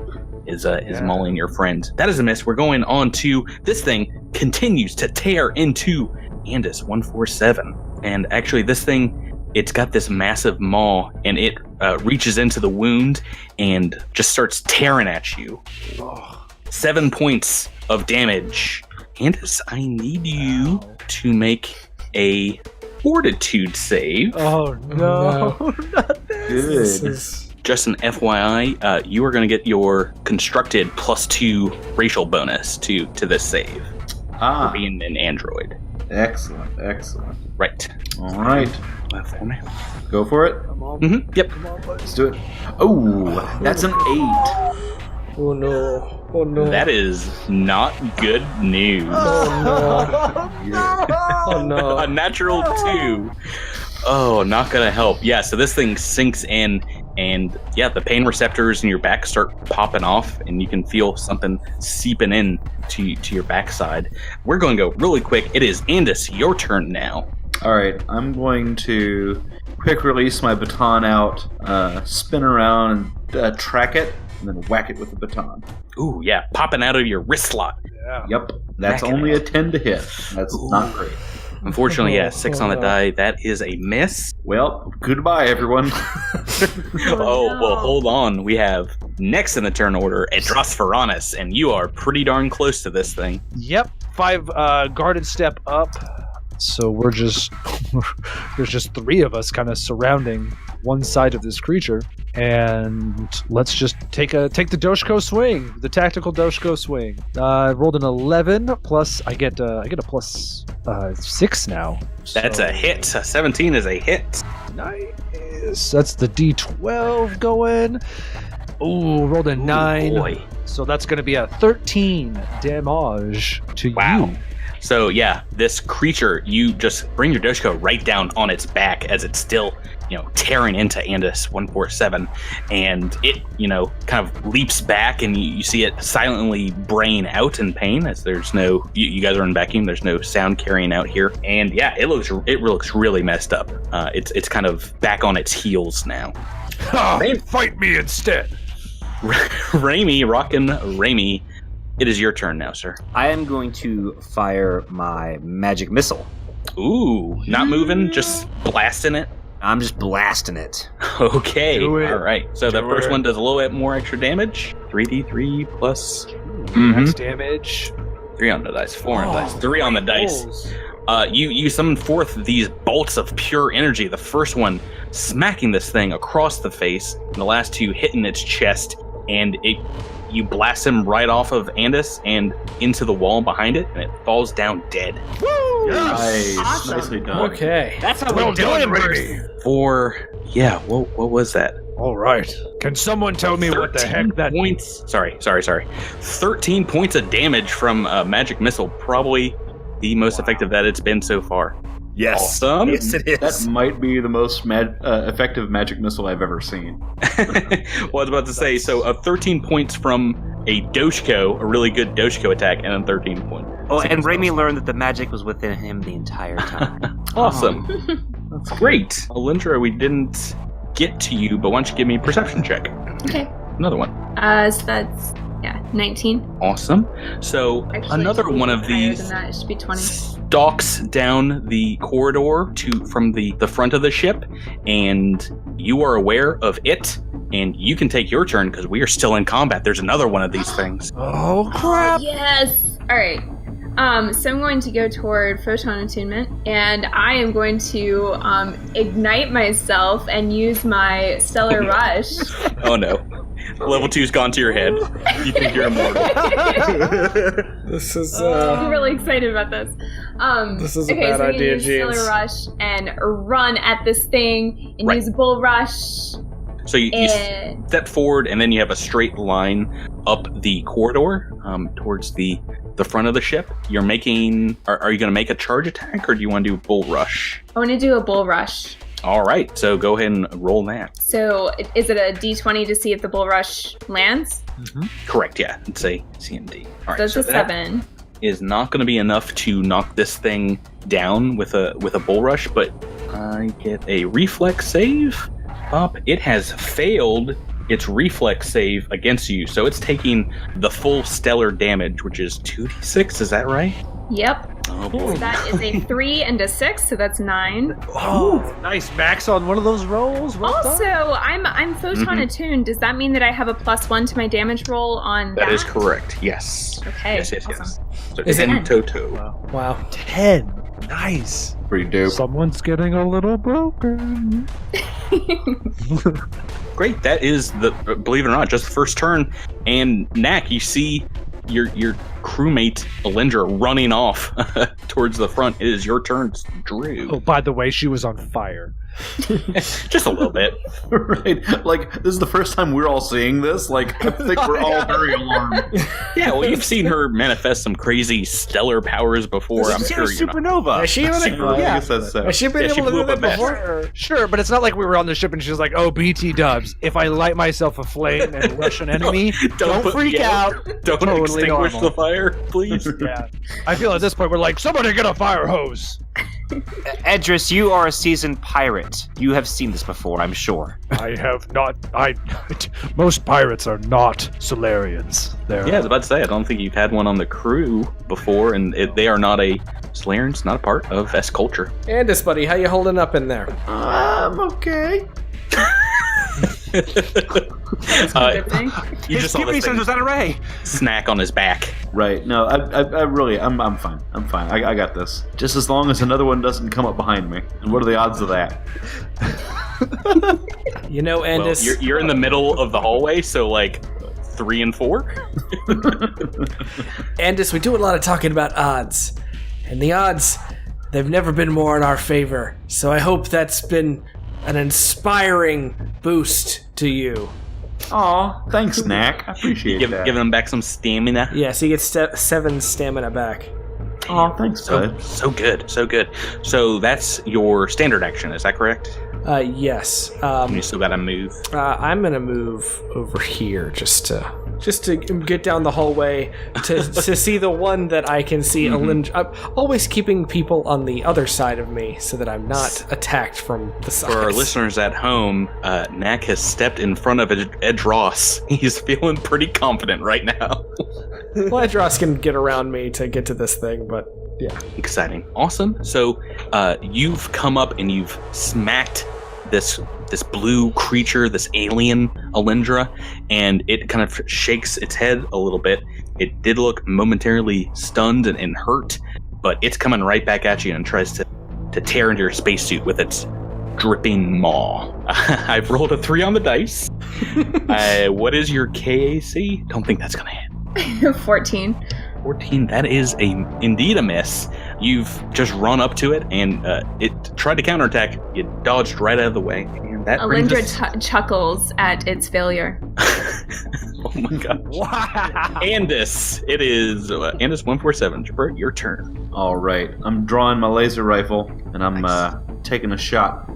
is mauling your friend. That is a miss. We're going on to this thing continues to tear into Andis 147, and actually this thing. It's got this massive maw, and it reaches into the wound and just starts tearing at you. 7 points of damage. Andis, I need you to make a fortitude save. Oh, no. Not this. Good. Just an FYI, you are going to get your constructed +2 racial bonus to this save for being an android. Excellent. Right. All right. For me. Go for it. Mm-hmm. Yep. Let's do it. Oh, that's an 8. Oh no. That is not good news. Oh no. A natural 2. Oh, not gonna help. Yeah, so this thing sinks in, and yeah, the pain receptors in your back start popping off, and you can feel something seeping in to your backside. We're going to go really quick. It is Andis, your turn now. All right, I'm going to quick release my baton out, spin around, and track it, and then whack it with the baton. Ooh, yeah, popping out of your wrist slot. Yeah. Yep, that's only a 10 to hit. That's not great. Unfortunately, yeah, 6 on the die. That is a miss. Well, goodbye, everyone. Well, hold on. We have next in the turn order, Edrospheranis, and you are pretty darn close to this thing. Yep, 5 guarded step up. So we're just there's just 3 of us kind of surrounding one side of this creature, and let's just take the Doshko swing, the tactical Doshko swing. I rolled an 11 plus I get a plus 6 now. That's a hit. A 17 is a hit. Nice. That's the D12 going. Ooh, rolled a 9. Boy. So that's going to be a 13 damage to you. So yeah, this creature, you just bring your Doshko right down on its back as it's still, tearing into Andis 147, and it, kind of leaps back, and you see it silently braying out in pain as there's no, you guys are in vacuum, there's no sound carrying out here, and yeah, it looks really messed up. It's kind of back on its heels now. Fight me instead. Raimi, it is your turn now, sir. I am going to fire my magic missile. Ooh, not moving, just blasting it? I'm just blasting it. Okay, all right. So the first one does a little bit more extra damage. 3d3 plus Max damage. 3 on the dice, 4 on the dice, 3 on the dice. You summon forth these bolts of pure energy. The first one smacking this thing across the face, and the last two hitting its chest, and you blast him right off of Andis and into the wall behind it, and it falls down dead. Woo! Yes. Nice. Awesome. Nicely done. Okay. That's how Well we do it, done, baby. baby. What was that? All right. Can someone tell me what the 13 heck that points? Sorry. 13 points of damage from a magic missile. Probably the most effective that it's been so far. Yes. Awesome. Yes, it is. That might be the most effective magic missile I've ever seen. Well, I was about to say, so 13 points from a Doshko, a really good Doshko attack, and then 13 points. Oh, and Raimi learned that the magic was within him the entire time. Awesome. That's great. Alindra, we didn't get to you, but why don't you give me a perception check? Okay. Another one. So that's 19. Awesome. So Actually, another it should be one of higher these than that. It should be 20. stalks down the corridor from the front of the ship, and you are aware of it, and you can take your turn because we are still in combat. There's another one of these things. Oh crap! Yes. All right. So I'm going to go toward photon attunement, and I am going to ignite myself and use my stellar rush. Oh no. Level 2's gone to your head. You think you're immortal. This is I'm really excited about this. This is a okay, bad so I'm idea, gonna use James. stellar rush and run at this thing and Right. use bull rush. So you And step forward, and then you have a straight line up the corridor towards the front of the ship. You're making... Are you going to make a charge attack, or do you want to do a bull rush? I want to do a bull rush. All right, so go ahead and roll that. So is it a D20 to see if the bull rush lands? Correct, yeah. It's a CMD. All right, That's so a that 7. is not going to be enough to knock this thing down with a bull rush, but I get a reflex save up. It has failed its reflex save against you, so it's taking the full stellar damage, which is 2d6. Is that right? Yep. Oh So boy. that is a 3 and a 6, so that's 9. Oh, nice max on one of those rolls. Well Also, done. I'm photon attuned. Does that mean that I have a +1 to my damage roll on that? That is correct. Yes. Okay. Yes. Awesome. So Is it- 10 Toto. Wow. 10. Nice. Pretty dope. Someone's getting a little broken. Great. That is believe it or not, just the first turn. And Nack, you see your crewmate Alindra running off towards the front. It is your turn, Drew. Oh, by the way, she was on fire. Just a little bit. Right? Like, this is the first time we're all seeing this. Like, I think we're all very alarmed. Yeah, well, you've seen her manifest some crazy stellar powers before. I'm sure you're not. supernova. Has she been, I guess that's so. has she been Yeah, she able to blew do up that a bat. before? Sure, but it's not like we were on the ship and she's like, "Oh, BT dubs. If I light myself aflame and rush an enemy, don't put freak me out." Don't Totally extinguish normal. the fire, please. Yeah, I feel at this point we're like, somebody get a fire hose. Edris, you are a seasoned pirate. You have seen this before, I'm sure. I have not. Most pirates are not Solarians. They're Yeah, I was about to say, I don't think you've had one on the crew before, and they are not a Solarians, not a part of S culture. Andis, buddy, how you holding up in there? Okay. Good thing. You just saw this thing was that array. snack on his back. Right. No, I really, I'm fine. I'm fine. I got this. Just as long as another one doesn't come up behind me. And what are the odds of that? You know, Well, Andis, you're in the middle of the hallway, so like 3 and 4. Andis, we do a lot of talking about odds. And the odds, they've never been more in our favor. So I hope that's been an inspiring boost to you. Aw, thanks, Nack. I appreciate that. Giving them back some stamina. Yes, he gets 7 stamina back. Aw, thanks, bud. So good. So that's your standard action, is that correct? Yes. And you still gotta move. I'm gonna move over here just to get down the hallway to see the one that I can see. I'm always keeping people on the other side of me so that I'm not attacked from the sides. For our listeners at home, Nack has stepped in front of Edros. He's feeling pretty confident right now. Well, Edros can get around me to get to this thing, but yeah. Exciting. Awesome. So you've come up and you've smacked this blue creature, this alien Alindra, and it kind of shakes its head a little bit. It did look momentarily stunned and hurt, but it's coming right back at you and tries to tear into your spacesuit with its dripping maw. I've rolled a 3 on the dice. What is your KAC? Don't think that's gonna hit. 14. 14. That is indeed a miss. You've just run up to it, and it tried to counterattack. You dodged right out of the way, and that brings Alindra chuckles at its failure. Oh my god! Wow. Andis, it is Andis 147. Jabert, your turn. All right, I'm drawing my laser rifle and I'm taking a shot.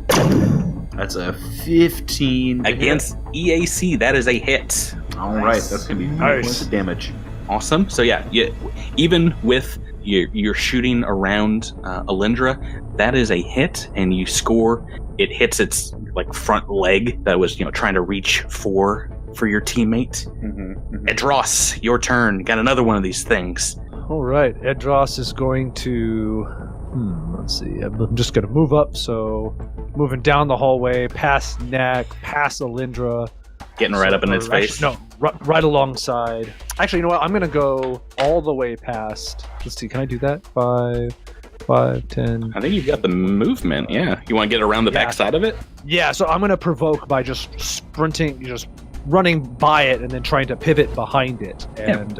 That's a 15 against EAC. That is a hit. All right, that's gonna be points of damage. Awesome. So yeah, even with you're shooting around Alindra, that is a hit, and you score. It hits its like front leg that was trying to reach for your teammate. Edros, your turn. Got another one of these things. All right, Edros is going to. Let's see. I'm just going to move up. So moving down the hallway, past Nack, past Alindra. Getting right up in its face. No, right alongside. Actually, you know what? I'm going to go all the way past. Let's see. Can I do that? 5, 10. I think you've got the movement. Yeah. You want to get around the back side of it? Yeah. So I'm going to provoke by just sprinting, just running by it and then trying to pivot behind it. And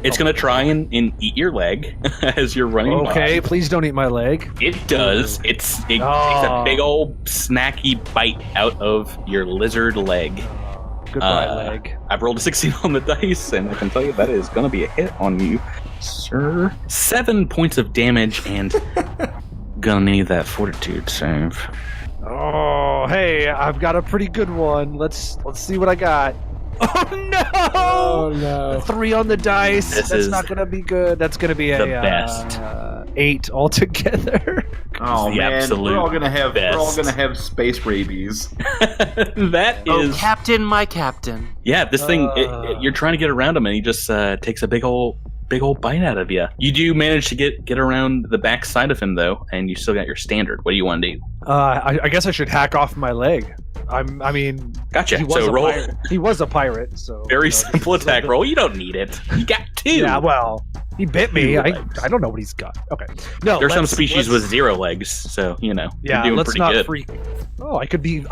it's going to try and eat your leg as you're running Okay, by. Please don't eat my leg. It does. It takes a big old snacky bite out of your lizard leg. Goodbye, leg. I've rolled a 16 on the dice, and I can tell you that is going to be a hit on you, sir. 7 points of damage, and gonna need that fortitude save. Oh, hey, I've got a pretty good one. Let's see what I got. Oh no! Oh no! 3 on the dice. That's not gonna be good. That's gonna be the best. 8 altogether. Oh man, we're all gonna have space rabies. That is. Oh, Captain, my captain. Yeah, this thing. You're trying to get around him, and he just takes a big old bite out of you. You do manage to get around the back side of him though, and you still got your standard. What do you want to do? I guess I should hack off my leg. Gotcha. He was a pirate, so very simple attack roll. You don't need it. You got 2. Yeah, well, he bit me. I don't know what he's got. Okay, no. There's some species with 0 legs, so you're doing let's pretty not good. freak. Oh, I could be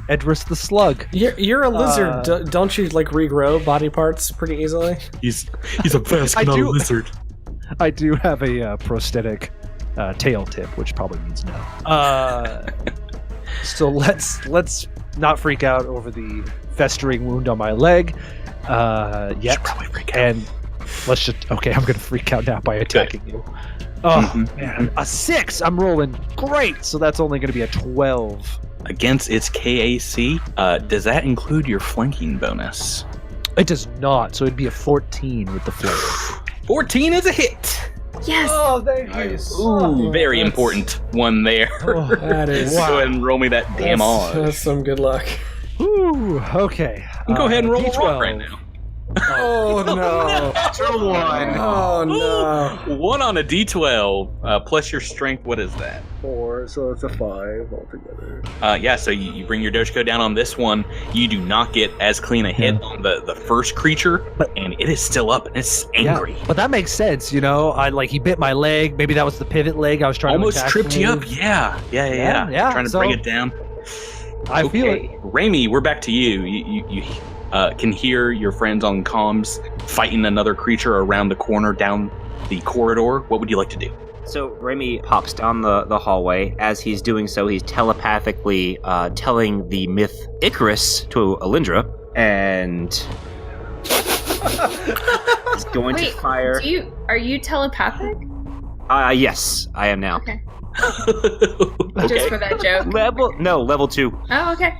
Edris the Slug. You're a lizard. Don't you like regrow body parts pretty easily? He's a vascular lizard. I do have a prosthetic tail tip, which probably means no. So let's not freak out over the festering wound on my leg yet. Probably freak out. And let's just I'm gonna freak out now by attacking you. Oh man, a 6. I'm rolling great. So that's only gonna be a 12 against its KAC. Does that include your flanking bonus? It does not. So it'd be a 14 with the flank. 14 is a hit. Yes. Oh, thank you. Ooh, very important one there. Oh, that is. Go ahead and roll me that damn on. That's some good luck. Ooh, okay. Go ahead and roll a D12. rock right now. Oh no! Natural 1. Oh no! 1 on a D12 plus your strength. What is that? 4, so it's a 5 altogether. Yeah. So you bring your Doshko down on this one. You do not get as clean a hit on the first creature, and it is still up and it's angry. Yeah, but that makes sense, he bit my leg. Maybe that was the pivot leg I was trying almost to attack. tripped you up. Yeah. Trying to bring it down. I feel it. Raimi, we're back to you. You can hear your friends on comms fighting another creature around the corner down the corridor. What would you like to do? So Raimi pops down the hallway. As he's doing so, he's telepathically telling the myth Icarus to Alindra, and he's going to fire. Are you telepathic? Yes, I am now. Okay. Okay. Just for that joke. Level 2. Oh, okay.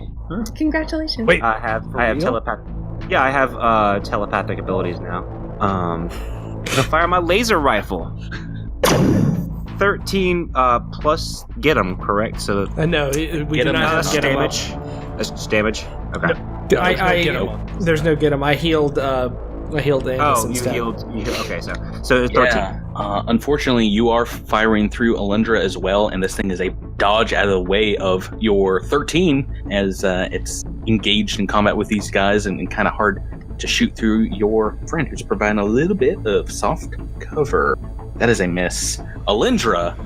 Congratulations. Wait, I have telepathic. Yeah, I have telepathic abilities now. I'm gonna fire my laser rifle. 13 plus get him, correct? So No, we do not have get him damage. That's just damage. Okay. There's no get him. I healed. I healed Andis instead. You healed. Okay, so it's 13. Yeah. Unfortunately, you are firing through Alindra as well, and this thing is a dodge out of the way of your 13 as it's engaged in combat with these guys and kind of hard to shoot through your friend, who's providing a little bit of soft cover. That is a miss. Alindra,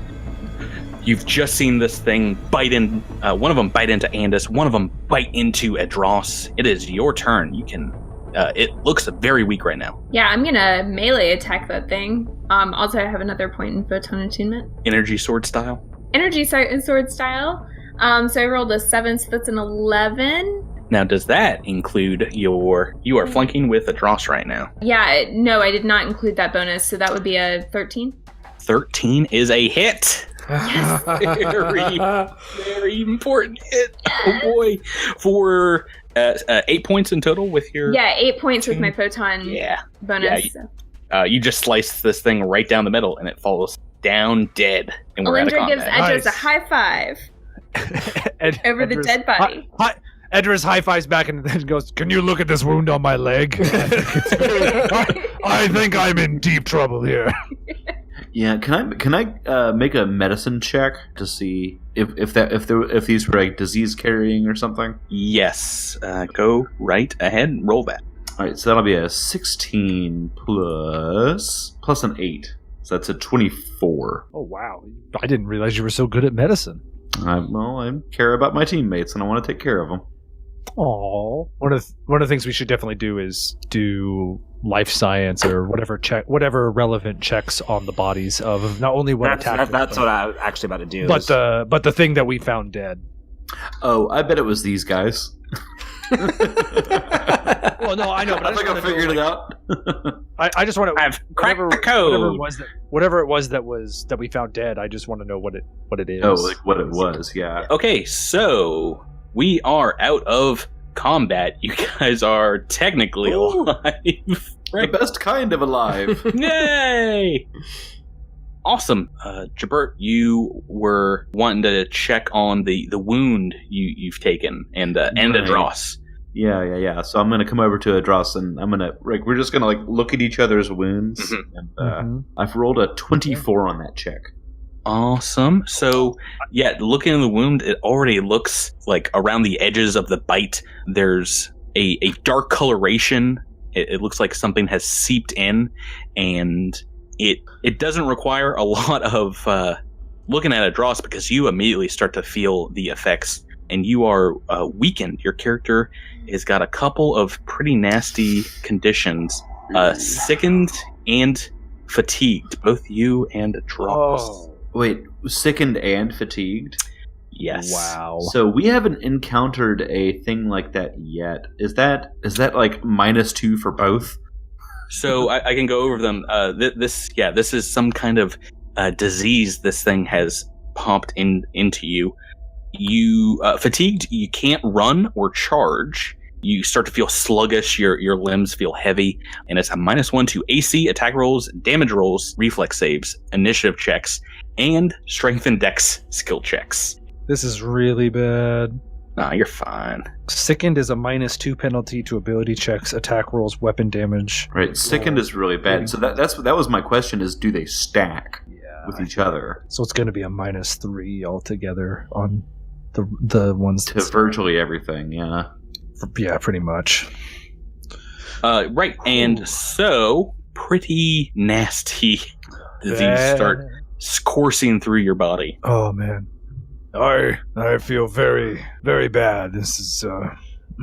you've just seen this thing bite in. One of them bite into Andis. One of them bite into Adros. It is your turn. You can. It looks very weak right now. Yeah, I'm gonna melee attack that thing. Also, I have another point in photon attunement. Energy sword style. Energy sword style. So I rolled a 7, so that's an 11. Now, does that include you are flanking with Adros right now? Yeah, no, I did not include that bonus, so that would be a 13. 13 is a hit. Yes. Very important hit. Oh boy. For 8 points in total with your... Yeah, 8 points with my photon bonus. Yeah, you just slice this thing right down the middle, and it falls down dead. And we're out of Alindra gives combat. Edris a high five over the dead body. Edris high fives back and then goes, "Can you look at this wound on my leg? I think I'm in deep trouble here." Yeah, can I make a medicine check to see if these were like disease carrying or something? Yes, go right ahead and roll that. All right, so that'll be a 16 plus an 8, so that's a 24. Oh wow! I didn't realize you were so good at medicine. I care about my teammates and I want to take care of them. Aww. One of the things we should definitely do is do life science or whatever relevant checks on the bodies of not only what attacked. That's what I was actually about to do. But the thing that we found dead. Oh, I bet it was these guys. Well, no, I know, but I think I figured it out. I just want to. I've cracked the code. Whatever it was that we found dead. I just want to know what it is. Oh, like what it was. Yeah. Okay, so we are out of combat. You guys are technically alive. Right? The best kind of alive. Yay! Awesome. Jabert, you were wanting to check on the wound you've taken and Adros. Yeah. So I'm going to come over to Adros and I'm going to, we're just going to look at each other's wounds. Mm-hmm. And I've rolled a 24 on that check. Awesome. So, yeah, looking at the wound, it already looks like around the edges of the bite, there's a dark coloration. It looks like something has seeped in, and it doesn't require a lot of looking at Adros because you immediately start to feel the effects, and you are weakened. Your character has got a couple of pretty nasty conditions, sickened and fatigued, both you and Adros. Oh. Wait, sickened and fatigued? Yes. Wow. So we haven't encountered a thing like that yet. Is that like -2 for both? So I can go over them. This is some kind of disease this thing has pumped into you. You fatigued. You can't run or charge. You start to feel sluggish. Your limbs feel heavy, and it's a -1 to AC, attack rolls, damage rolls, reflex saves, initiative checks, and strength and dex skill checks. This is really bad. Nah, you're fine. Sickened is a -2 penalty to ability checks, attack rolls, weapon damage. Right, sickened is really bad. So that was my question: is do they stack with each other? So it's going to be a -3 altogether on the ones to virtually everything. Yeah. Yeah, pretty much. Right, and so pretty nasty disease start coursing through your body. Oh man, I feel very, very bad. This is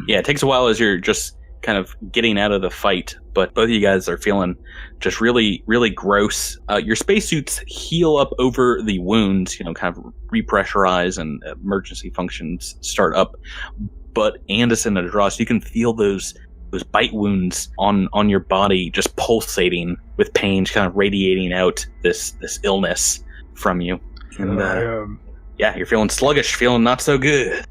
Yeah, it takes a while as you're just kind of getting out of the fight, but both of you guys are feeling just really, really gross. Your spacesuits heal up over the wounds, kind of repressurize and emergency functions start up. But Anderson and Adros, you can feel those bite wounds on your body just pulsating with pain, kind of radiating out this illness from you. And you're feeling sluggish, feeling not so good.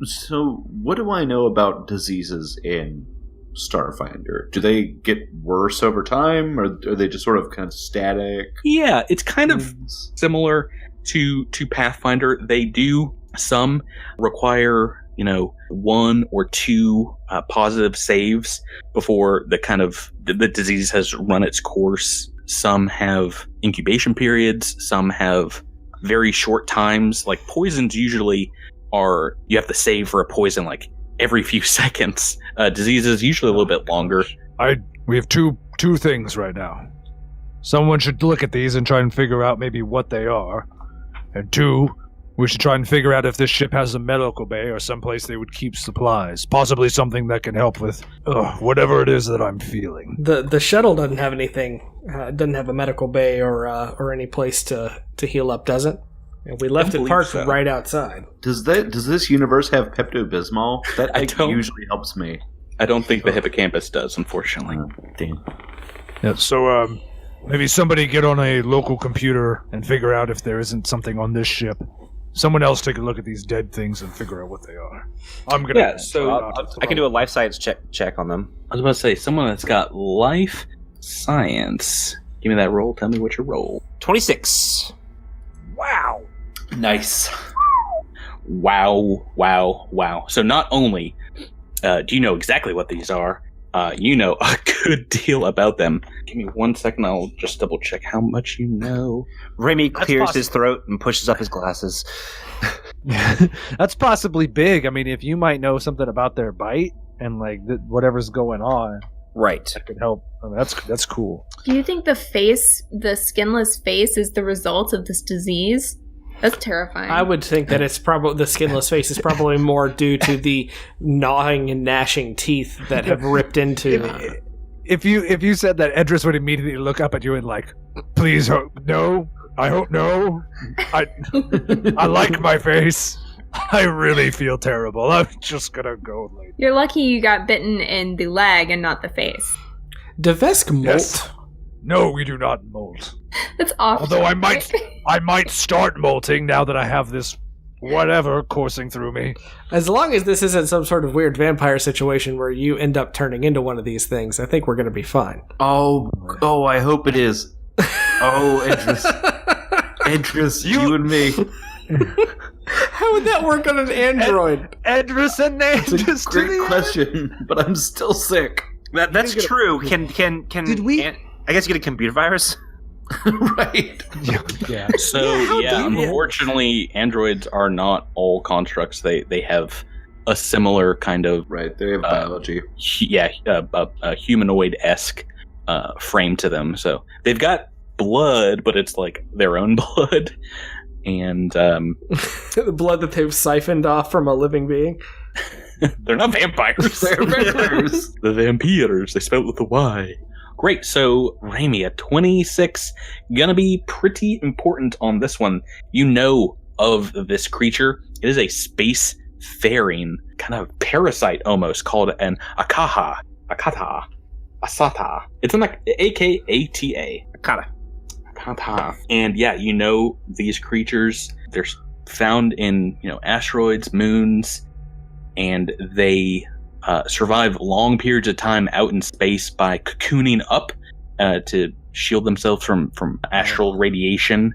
So what do I know about diseases in Starfinder? Do they get worse over time, or are they just sort of kind of static? Yeah, it's kind of similar to Pathfinder. They do some require 1 or 2 positive saves before the disease has run its course. Some have incubation periods. Some have very short times. Like poisons usually you have to save for a poison like every few seconds. Diseases usually a little bit longer. We have two things right now. Someone should look at these and try and figure out maybe what they are. And 2, we should try and figure out if this ship has a medical bay or someplace they would keep supplies. Possibly something that can help with whatever it is that I'm feeling. The shuttle doesn't have anything. Doesn't have a medical bay or any place to heal up, does it? And we left it parked right outside. Does this universe have Pepto-Bismol? That usually helps me. I don't think the hippocampus does, unfortunately. Damn. Yeah, so maybe somebody get on a local computer and figure out if there isn't something on this ship. Someone else take a look at these dead things and figure out what they are. I'm gonna. Yeah, so I can do a life science check on them. I was about to say, someone that's got life science. Give me that roll. Tell me what you roll. 26. Wow. Nice. Wow. So not only do you know exactly what these are, you know a good deal about them. Give me 1 second, I'll just double check how much you know. Remy clears his throat and pushes up his glasses. That's possibly big. I mean, if you might know something about their bite and like whatever's going on, right, that could help. I mean, that's cool. Do you think the skinless face, is the result of this disease? That's terrifying. I would think that it's probably the skinless face is probably more due to the gnawing and gnashing teeth that have ripped into. If you said that, Edris would immediately look up at you and like, please no. I hope no. I like my face. I really feel terrible. I'm just gonna go later. You're lucky you got bitten in the leg and not the face. Devesk molt? Yes. No, we do not molt. That's awful. Although I might start molting now that I have this whatever coursing through me. As long as this isn't some sort of weird vampire situation where you end up turning into one of these things, I think we're going to be fine. Oh, I hope it is. Oh, Edris, you and me. How would that work on an android? Edris and Edris. It's a great question, but I'm still sick. That's true. Can Did we? I guess you get a computer virus. Right. Yeah. So unfortunately, androids are not all constructs. They have a similar kind of They have biology. A humanoid-esque frame to them. So they've got blood, but it's like their own blood, and the blood that they've siphoned off from a living being. They're not vampires. They're vampires. The vampires. They spelled with a Y. Great. So, Remy, a 26, gonna be pretty important on this one. You know of this creature. It is a space-faring kind of parasite almost called an Akata. Asata. It's an A-K-A-T-A. Akata. And yeah, you know these creatures. They're found in, asteroids, moons, and they survive long periods of time out in space by cocooning up to shield themselves from astral radiation,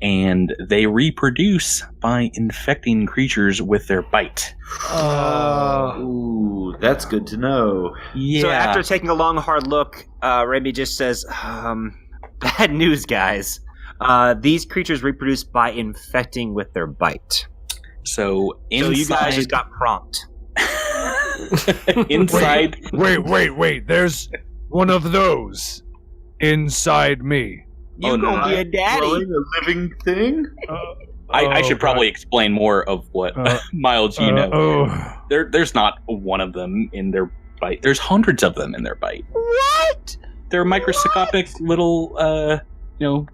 and they reproduce by infecting creatures with their bite. Ooh, that's good to know. Yeah. So after taking a long, hard look, Remy just says, bad news, guys. These creatures reproduce by infecting with their bite. So you guys just got prompt. Inside. Wait. There's one of those inside me. You gonna be a daddy. A living thing? I should probably explain more of what Miles, There's not one of them in their bite. There's hundreds of them in their bite. What? They're microscopic little,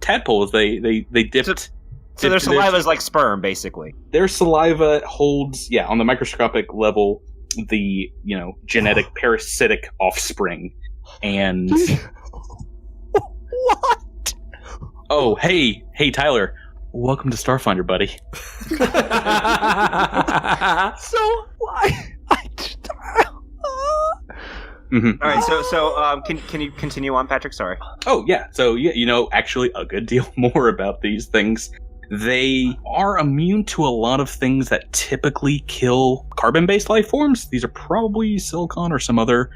tadpoles. They dipped. So their saliva is like sperm, basically. Their saliva holds, on the microscopic level, the, genetic parasitic offspring. And... What? Oh, hey, Tyler. Welcome to Starfinder, buddy. So, why? Mm-hmm. All right, so can you continue on, Patrick? Sorry. Oh, yeah. So, actually a good deal more about these things. They are immune to a lot of things that typically kill carbon-based life forms. These are probably silicon or some other,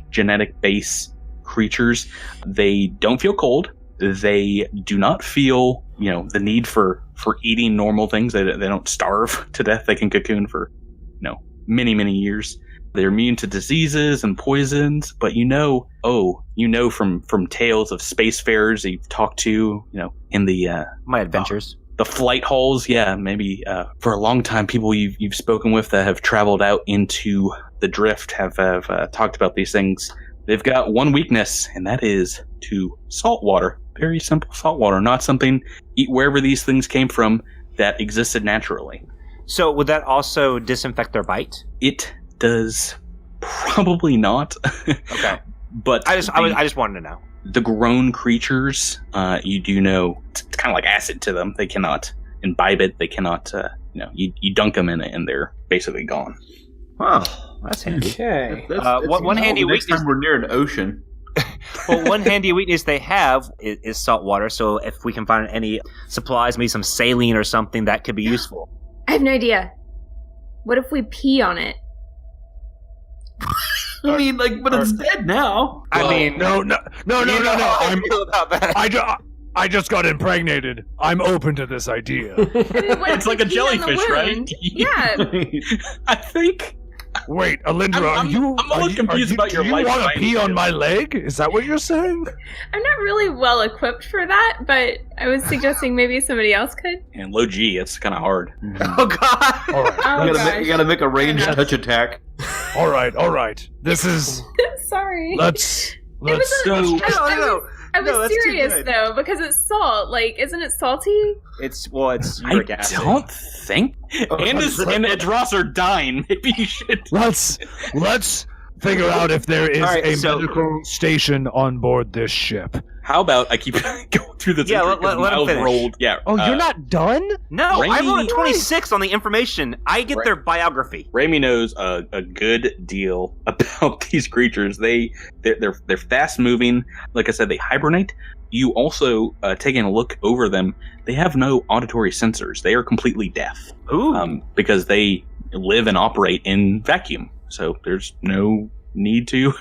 genetic base creatures. They don't feel cold. They do not feel, the need for eating normal things. They don't starve to death. They can cocoon for, many, many years. They're immune to diseases and poisons, but from tales of spacefarers that you've talked to, in the my adventures, the flight halls. Yeah, maybe for a long time, people you've spoken with that have traveled out into the drift have talked about these things. They've got one weakness, and that is to salt water. Very simple salt water, not something eat wherever these things came from that existed naturally. So would that also disinfect their bite? It does probably not. Okay. But I just wanted to know. The grown creatures, you do know, it's kind of like acid to them. They cannot imbibe it. They cannot, you dunk them in it and they're basically gone. Wow, that's handy. Okay. One handy next weakness. time we're near an ocean. Well, one handy weakness they have is salt water. So if we can find any supplies, maybe some saline or something, that could be useful. I have an idea. What if we pee on it? I mean, but it's dead now. No. I just got impregnated. I'm open to this idea. It's like a jellyfish, right? Yeah. I think. Wait, Alindra, I'm a little confused about your life. Do you want to pee on my leg? Is that what you're saying? I'm not really well equipped for that, but I was suggesting maybe somebody else could. And low G, it's kind of hard. Oh, God. All right. You gotta make a ranged touch attack. All right. This is... Sorry. Let's I was serious though, because it's salt. Isn't it salty? It's uric acid. I don't think. And Ross are dying. Maybe you should. Let's figure out if there is medical station on board this ship. How about I keep going through the let him finish. rolled. Yeah. Oh, you're not done? No, Raimi, I rolled a 26 on the information. I get their biography. Raimi knows a good deal about these creatures. They're fast moving. Like I said, they hibernate. You also taking a look over them. They have no auditory sensors. They are completely deaf. Ooh. Because they live and operate in vacuum. So there's no need to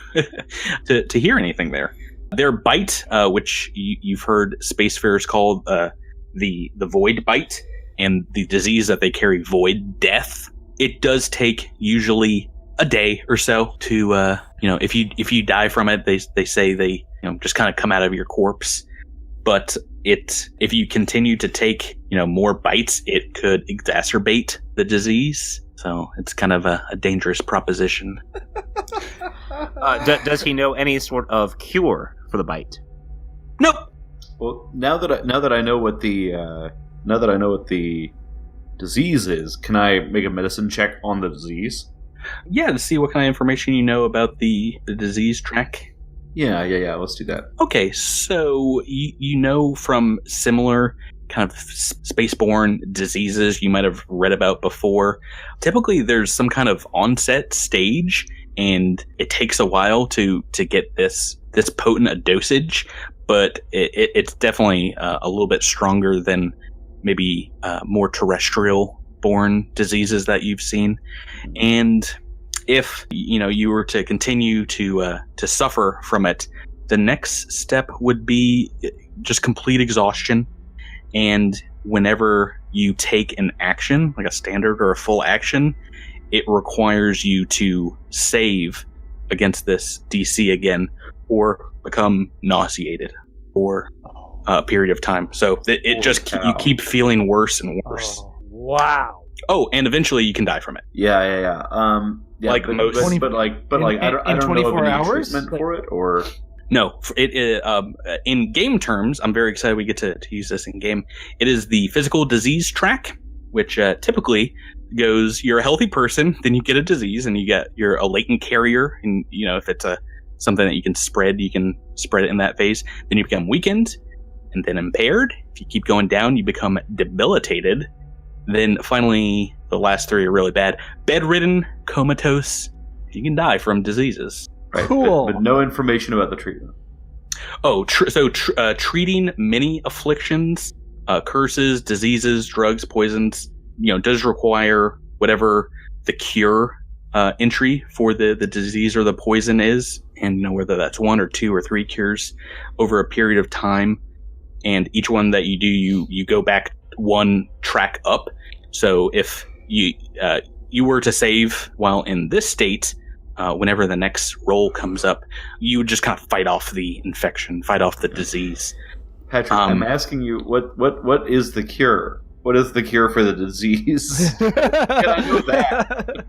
to hear anything there. Their bite, which you've heard spacefarers call the void bite, and the disease that they carry, void death, it does take usually a day or so to, if you die from it, they say they just kind of come out of your corpse. But if you continue to take more bites, it could exacerbate the disease. So it's kind of a dangerous proposition. Does he know any sort of cure for the bite? Nope. Well, now that I know what the disease is, can I make a medicine check on the disease? Yeah, to see what kind of information you know about the disease track. Yeah. Let's do that. Okay, so you know from similar kind of spaceborne diseases you might have read about before. Typically, there's some kind of onset stage, and it takes a while to get this potent a dosage, but it's definitely a little bit stronger than maybe more terrestrial-borne diseases that you've seen. And if you were to continue to suffer from it, the next step would be just complete exhaustion. And whenever you take an action, like a standard or a full action, it requires you to save against this DC again, or become nauseated for a period of time. So you keep feeling worse and worse. Oh, wow. Oh, and eventually you can die from it. Yeah. Like most, I don't know of any hours? treatment for it, or no. In game terms, I'm very excited we get to use this in game. It is the physical disease track, which typically goes, you're a healthy person, then you get a disease, and you're a latent carrier, and if it's something that you can spread it in that phase. Then you become weakened, and then impaired. If you keep going down, you become debilitated. Then finally, the last three are really bad: bedridden, comatose. You can die from diseases. Right, cool. But no information about the treatment. Oh, treating many afflictions, curses, diseases, drugs, poisons, does require whatever the cure entry for the disease or the poison is, and whether that's 1 or 2 or 3 cures over a period of time. And each one that you do, you go back 1 track up. So if you you were to save while in this state, whenever the next roll comes up, you would just kind of fight off the infection, fight off the disease. Patrick, I'm asking you, what is the cure? What is the cure for the disease? Can I know that?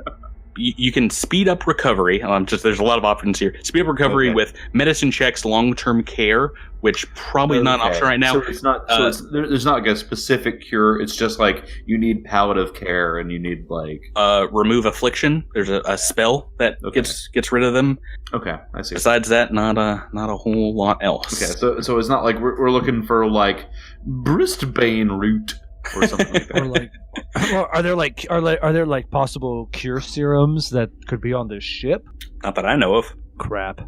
You can speed up recovery. There's a lot of options here. Speed up recovery with medicine checks, long-term care, which probably not an option right now. So it's not. There's not like a specific cure. It's just like you need palliative care and you need like remove affliction. There's a spell that gets rid of them. Okay, I see. Besides that, not a whole lot else. Okay, so it's not like we're looking for like Bristbane root or something like that. Or like, well, are there like possible cure serums that could be on this ship? Not that I know of. Crap.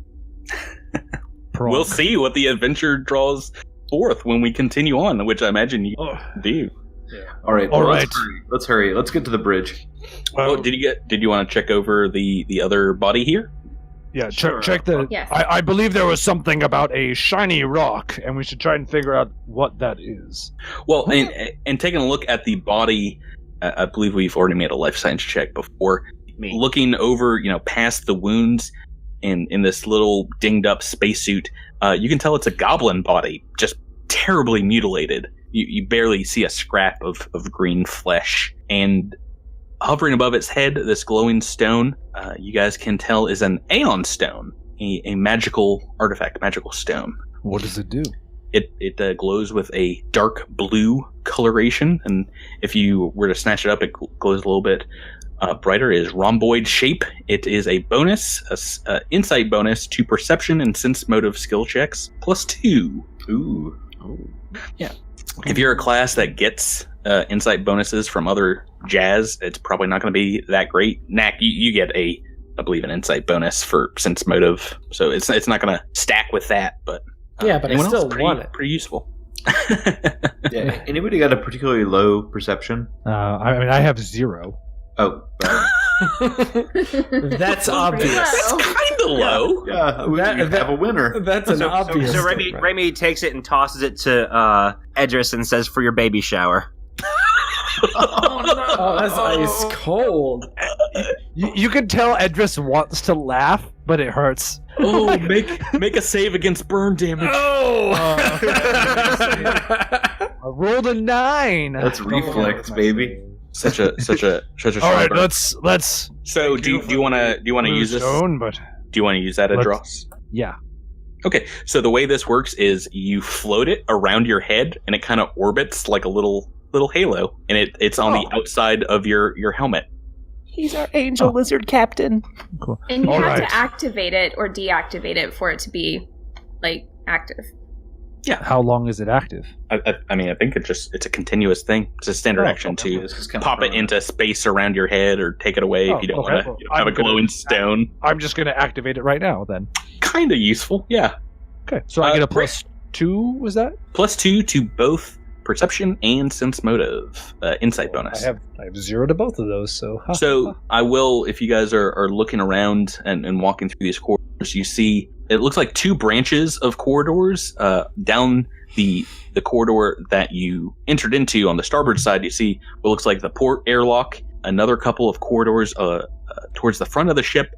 We'll see what the adventure draws forth when we continue on, which I imagine you do. Yeah. All right. Let's hurry. Let's get to the bridge. Did you want to check over the other body here? Yeah, check the... Yes. I believe there was something about a shiny rock, and we should try and figure out what that is. Well, and taking a look at the body, I believe we've already made a life science check before. Looking over, past the wounds in this little dinged-up spacesuit, you can tell it's a goblin body, just terribly mutilated. You barely see a scrap of green flesh, and hovering above its head, this glowing stone, you guys can tell is an Aeon stone, a magical artifact, magical stone. What does it do? It glows with a dark blue coloration, and if you were to snatch it up, it glows a little bit brighter. It is rhomboid shape. It is a bonus, insight bonus to perception and sense motive skill checks, +2. Ooh. Yeah. If you're a class that gets insight bonuses from other jazz, it's probably not going to be that great. Nack, you get I believe, an insight bonus for sense motive, so it's not going to stack with that. But but I still want it. Pretty useful. Yeah. Anybody got a particularly low perception? I have 0. Oh. That's obvious. That's kind of low. Yeah, we have a winner. That's an obvious. So Remy takes it and tosses it to Edris and says, "For your baby shower." Oh no! Oh, that's ice cold. You can tell Edris wants to laugh, but it hurts. Oh, make a save against burn damage. Oh! I rolled a 9. That's reflex, baby. Such a All right, let's. So do you want to use this? Stone, but do you want to use that, Edros? Yeah. Okay, so the way this works is you float it around your head, and it kind of orbits like a little halo, and it's on the outside of your helmet. He's our angel lizard captain. Cool. And you have to activate it or deactivate it for it to be active. Yeah. How long is it active? I mean, I think it's a continuous thing. It's a standard action to pop it into space around your head or take it away if you don't want to have a glowing stone. I'm just going to activate it right now, then. Kind of useful, yeah. Okay, so I get a +2, was that? +2 to both perception and sense motive, insight bonus. I have 0 to both of those, so... So I will, if you guys are looking around and walking through these corridors, you see, it looks like 2 branches of corridors. Down the corridor that you entered into on the starboard side, you see what looks like the port airlock, another couple of corridors towards the front of the ship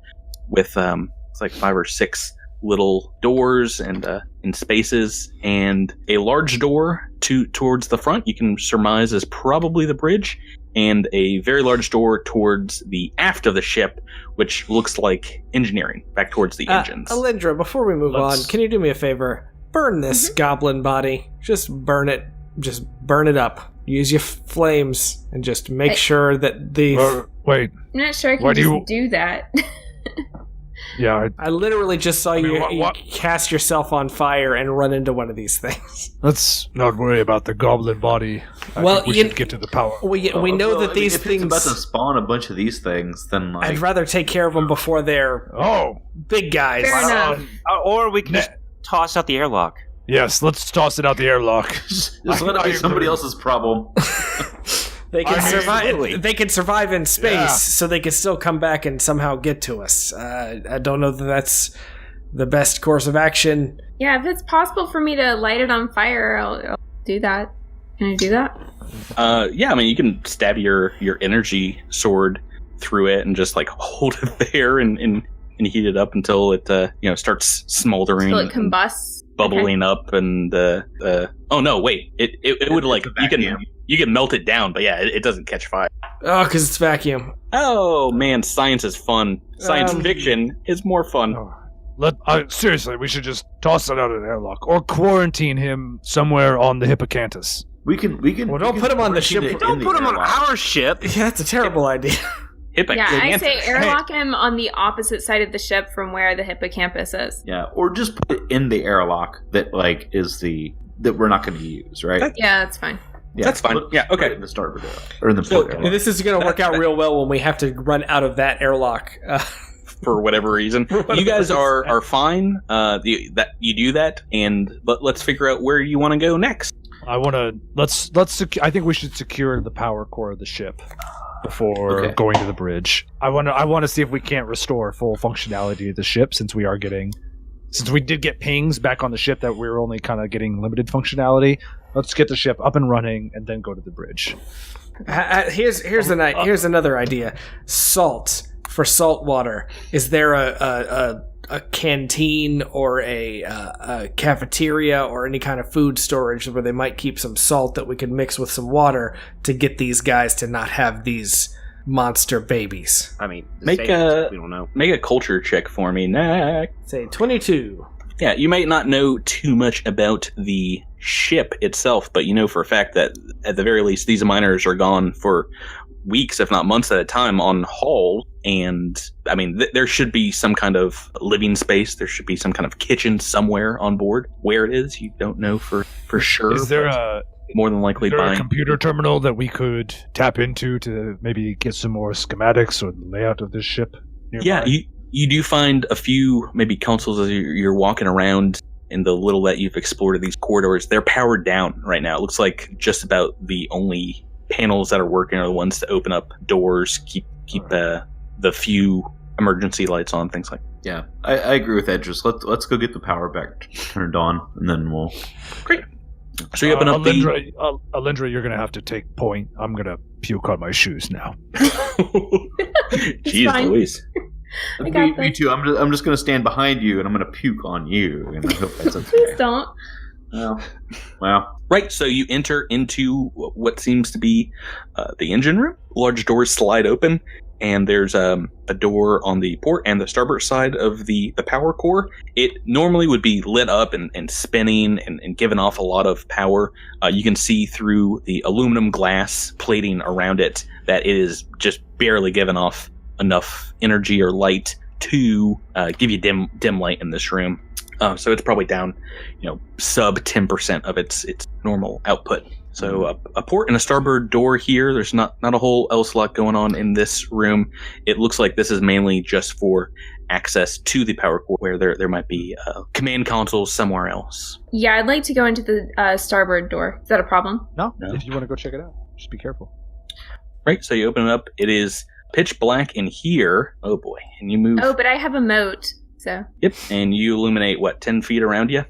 with, it's like 5 or 6 little doors and in spaces, and a large door towards the front you can surmise is probably the bridge, and a very large door towards the aft of the ship, which looks like engineering, back towards the engines. Alindra, before we move on, can you do me a favor? Burn this goblin body. Just burn it. Just burn it up. Use your flames and just make sure that the... Wait. I'm not sure I can just do that. Yeah, I literally just saw you cast yourself on fire and run into one of these things. Let's not worry about the goblin body. I think we should get to the power. We know that these things... If it's about to spawn a bunch of these things, then I'd rather take care of them before they're big guys. Fair enough. Or we can just toss out the airlock. Yes, let's toss it out the airlock. Just let it be somebody else's problem. They can survive. They can survive in space, so they can still come back and somehow get to us. I don't know that that's the best course of action. Yeah, if it's possible for me to light it on fire, I'll do that. Can I do that? Yeah, I mean, you can stab your energy sword through it and just like hold it there and heat it up until it starts smoldering. So it combusts. Bubbling up and oh no, wait. It would like you can melt it down, but yeah, it doesn't catch fire. Oh, because it's vacuum. Oh man, science is fun. Science fiction is more fun. Seriously, we should just toss it out of the airlock or quarantine him somewhere on the hippocampus. We can. Well, don't put him on the ship. Don't put him on our ship. Yeah, that's a terrible idea. Yeah, I say airlock him on the opposite side of the ship from where the hippocampus is. Yeah, or just put it in the airlock that like is that we're not going to use, right? Yeah, that's fine. Yeah, that's fine. Yeah, okay. In the starboard airlock, or in the port airlock. This is going to work out real well when we have to run out of that airlock. For whatever reason, you guys are fine. That you do that, and let's figure out where you want to go next. I think we should secure the power core of the ship before going to the bridge. I want to see if we can't restore full functionality of the ship since we did get pings back on the ship that we were only kind of getting limited functionality. Let's get the ship up and running and then go to the bridge. Here's another idea. Salt for salt water. Is there a canteen or a cafeteria or any kind of food storage where they might keep some salt that we could mix with some water to get these guys to not have these monster babies? I mean, we don't know. Make a culture check for me, Nack. Say 22. Yeah, you might not know too much about the ship itself, but you know for a fact that at the very least these miners are gone for weeks, if not months at a time on haul. And I mean, there should be some kind of living space. There should be some kind of kitchen somewhere on board. Where it is, you don't know for sure. Is there more than likely a computer terminal that we could tap into to maybe get some more schematics or the layout of this ship nearby? Yeah, you do find a few maybe consoles as you're walking around in the little that you've explored of these corridors. They're powered down right now. It looks like just about the only panels that are working are the ones to open up doors, keep the few emergency lights on, things like that. Yeah, I agree with Edris. Let's go get the power back turned on, and then we'll... Great. So you open up Alindra, you're going to have to take point. I'm going to puke on my shoes now. Jeez Louise. Me too. I'm just going to stand behind you, and I'm going to puke on you, and I hope that's okay. Please don't. Well. Right, so you enter into what seems to be the engine room. Large doors slide open, and there's a door on the port and the starboard side of the power core. It normally would be lit up and spinning and giving off a lot of power. You can see through the aluminum glass plating around it that it is just barely giving off enough energy or light to give you dim light in this room. So it's probably down, sub 10% of its normal output. So a port and a starboard door here. There's not a whole else lot going on in this room. It looks like this is mainly just for access to the power core, where there might be command consoles somewhere else. Yeah, I'd like to go into the starboard door. Is that a problem? No. If you want to go check it out, just be careful. Right, so you open it up. It is pitch black in here. Oh boy, and you move. Oh, but I have a moat, so. Yep, and you illuminate 10 feet around you?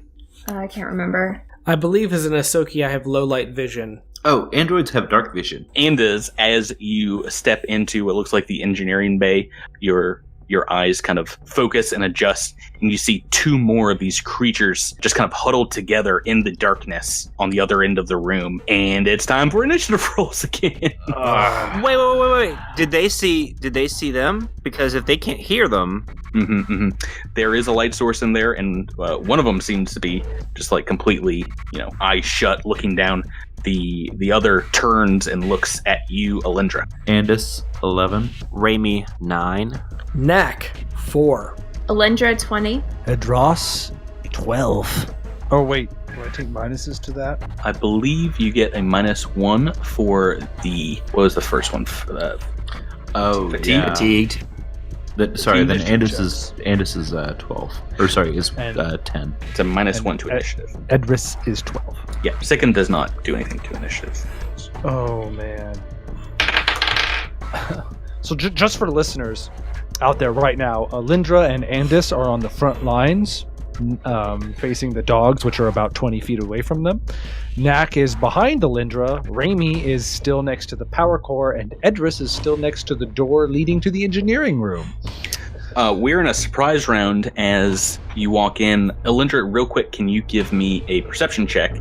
I can't remember. I believe as an Ahsoki, I have low light vision. Oh, androids have dark vision. And as you step into what looks like the engineering bay, your eyes kind of focus and adjust, and you see two more of these creatures just kind of huddled together in the darkness on the other end of the room. And it's time for initiative rolls again. Wait. Did they see them? Because if they can't hear them... There is a light source in there, and one of them seems to be just like completely, eyes shut, looking down. The other turns and looks at you, Alindra. Andis, 11. Raimi, 9. Nack, 4. Alindra, 20. Edros, 12. Oh, wait. Do I take minuses to that? I believe you get a -1 for what was the first one? Fatigued. Then Andis is 12. Or sorry, is 10. It's a -1 to initiative. Edris is 12. Yeah, Sickened does not do anything to initiative. Oh, man. So just for the listeners out there right now, Alindra and Andis are on the front lines, facing the dogs, which are about 20 feet away from them. Nack is behind Alindra. Raimi is still next to the power core, and Edris is still next to the door leading to the engineering room. We're in a surprise round as you walk in. Alindra, real quick, can you give me a perception check?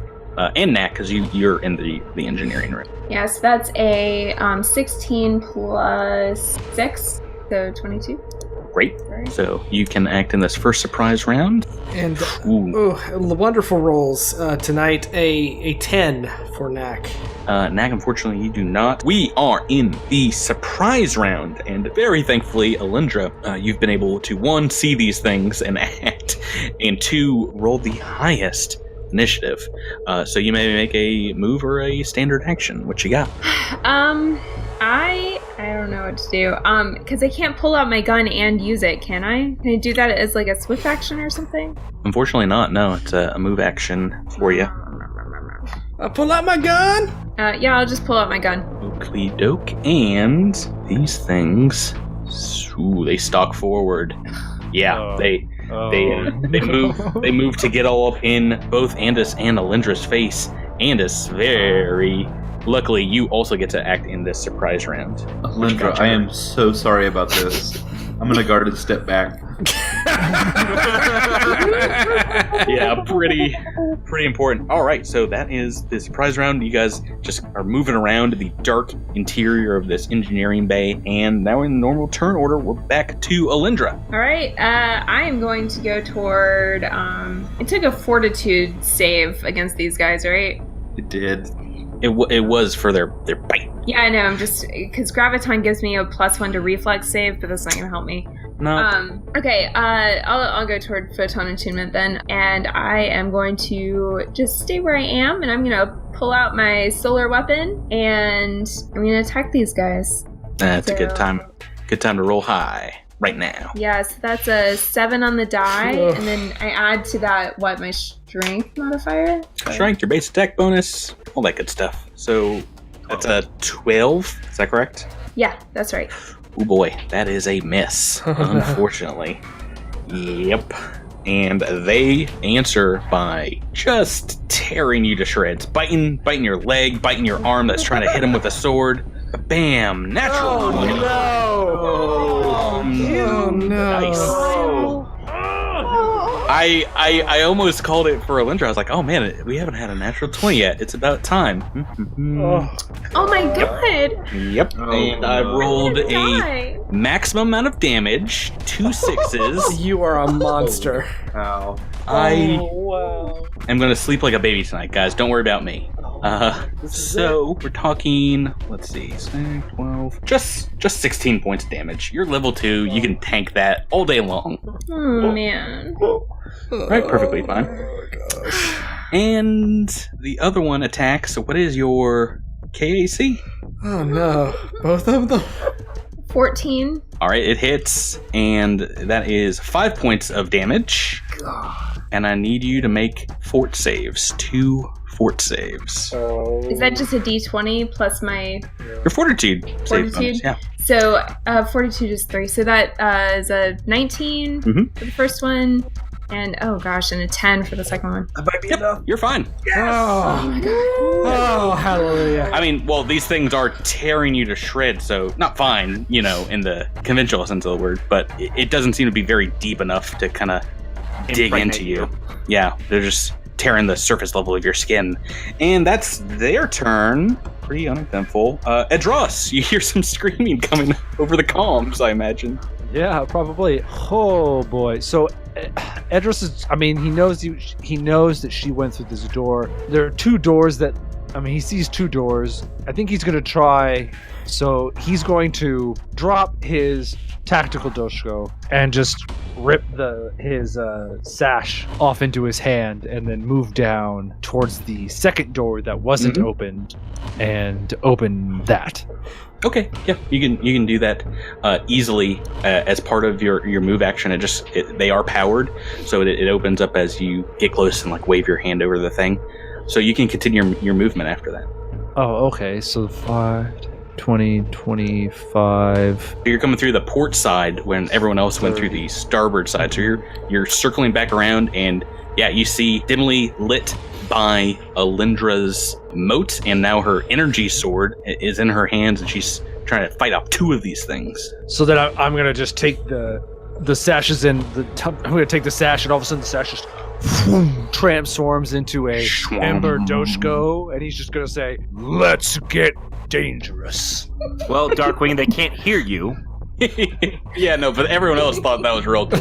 And Nack, because you're in the engineering room. Yes, that's a 16 plus 6, so 22. Great. So you can act in this first surprise round. And wonderful rolls tonight. A 10 for Nack. Nack, unfortunately, you do not. We are in the surprise round, and very thankfully, Alindra, you've been able to, 1, see these things and act, and 2, roll the highest initiative. So you may make a move or a standard action. What you got? I don't know what to do. Because I can't pull out my gun and use it, can I? Can I do that as like a swift action or something? Unfortunately not. No, it's a move action for you. I'll pull out my gun! Yeah, I'll just pull out my gun. Oakley doke. And these things, they stalk forward. Yeah, they move to get all up in both Andis and Alindra's face. Andis, very luckily, you also get to act in this surprise round. Alindra, I am so sorry about this. I'm gonna guard and step back. Yeah, pretty important. All right, so that is the surprise round. You guys just are moving around the dark interior of this engineering bay, and now in normal turn order, we're back to Alindra. All right, I am going to go toward. It took a fortitude save against these guys, right? It did. It was for their bite. Yeah, I know. I'm just because graviton gives me a +1 to reflex save, but that's not gonna help me. No. Okay. I'll go toward photon attunement then, and I am going to just stay where I am, and I'm gonna pull out my solar weapon, and I'm gonna attack these guys. That's a good time. Good time to roll high right now. Yeah, so that's a 7 on the die, and then I add to that my strength modifier. Strength, your base attack bonus, all that good stuff. So that's a 12. Is that correct? Yeah, that's right. Oh boy, that is a miss, unfortunately. Yep. And they answer by just tearing you to shreds, biting your leg, biting your arm that's trying to hit him with a sword. Bam! Natural 20. Oh no! Nice. I almost called it for Alindra. I was like, oh man, we haven't had a natural 20 yet. It's about time. Oh my god! Yep. And I rolled a maximum amount of damage, 2 6s. You are a monster. Wow. I'm going to sleep like a baby tonight, guys. Don't worry about me. So we're talking, let's see, 12, just 16 points of damage. You're level 2. You can tank that all day long. Oh, man. Right, perfectly fine. And the other one attacks. So what is your KAC? Oh no, both of them. 14. All right, it hits, and that is 5 points of damage. And I need you to make fort saves. 2 fort saves. Is that just a d20 plus my... Your fortitude save bonus, yeah. So fortitude is 3. So that is a 19 for the first one. And, oh gosh, and a 10 for the second one. That might be enough. You're fine. Yes! Oh my god. Oh, hallelujah. I mean, well, these things are tearing you to shreds, so not fine, in the conventional sense of the word, but it doesn't seem to be very deep enough to kind of dig into you. Yeah, they're just tearing the surface level of your skin. And that's their turn. Pretty uneventful. Edros, you hear some screaming coming over the comms, I imagine. Yeah, probably. Oh boy. So Edris is, he knows that she went through this door. There are 2 doors that, he sees 2 doors. I think he's going to try, so he's going to drop his tactical doshko and just rip his sash off into his hand and then move down towards the second door that wasn't opened and open that. Okay, yeah, you can do that easily as part of your move action. They are powered, so it opens up as you get close and wave your hand over the thing. So you can continue your movement after that. Oh, okay. So 5, 20, 25. You're coming through the port side when everyone else went through the starboard side. So you're circling back around, and yeah, you see dimly lit by Alindra's moat, and now her energy sword is in her hands, and she's trying to fight off 2 of these things. So then I'm gonna just take the sashes in. I'm gonna take the sash, and all of a sudden the sash just transforms into a Ember Doshko, and he's just gonna say, "Let's get dangerous." Well, Darkwing, they can't hear you. Yeah, no, but everyone else thought that was real cool.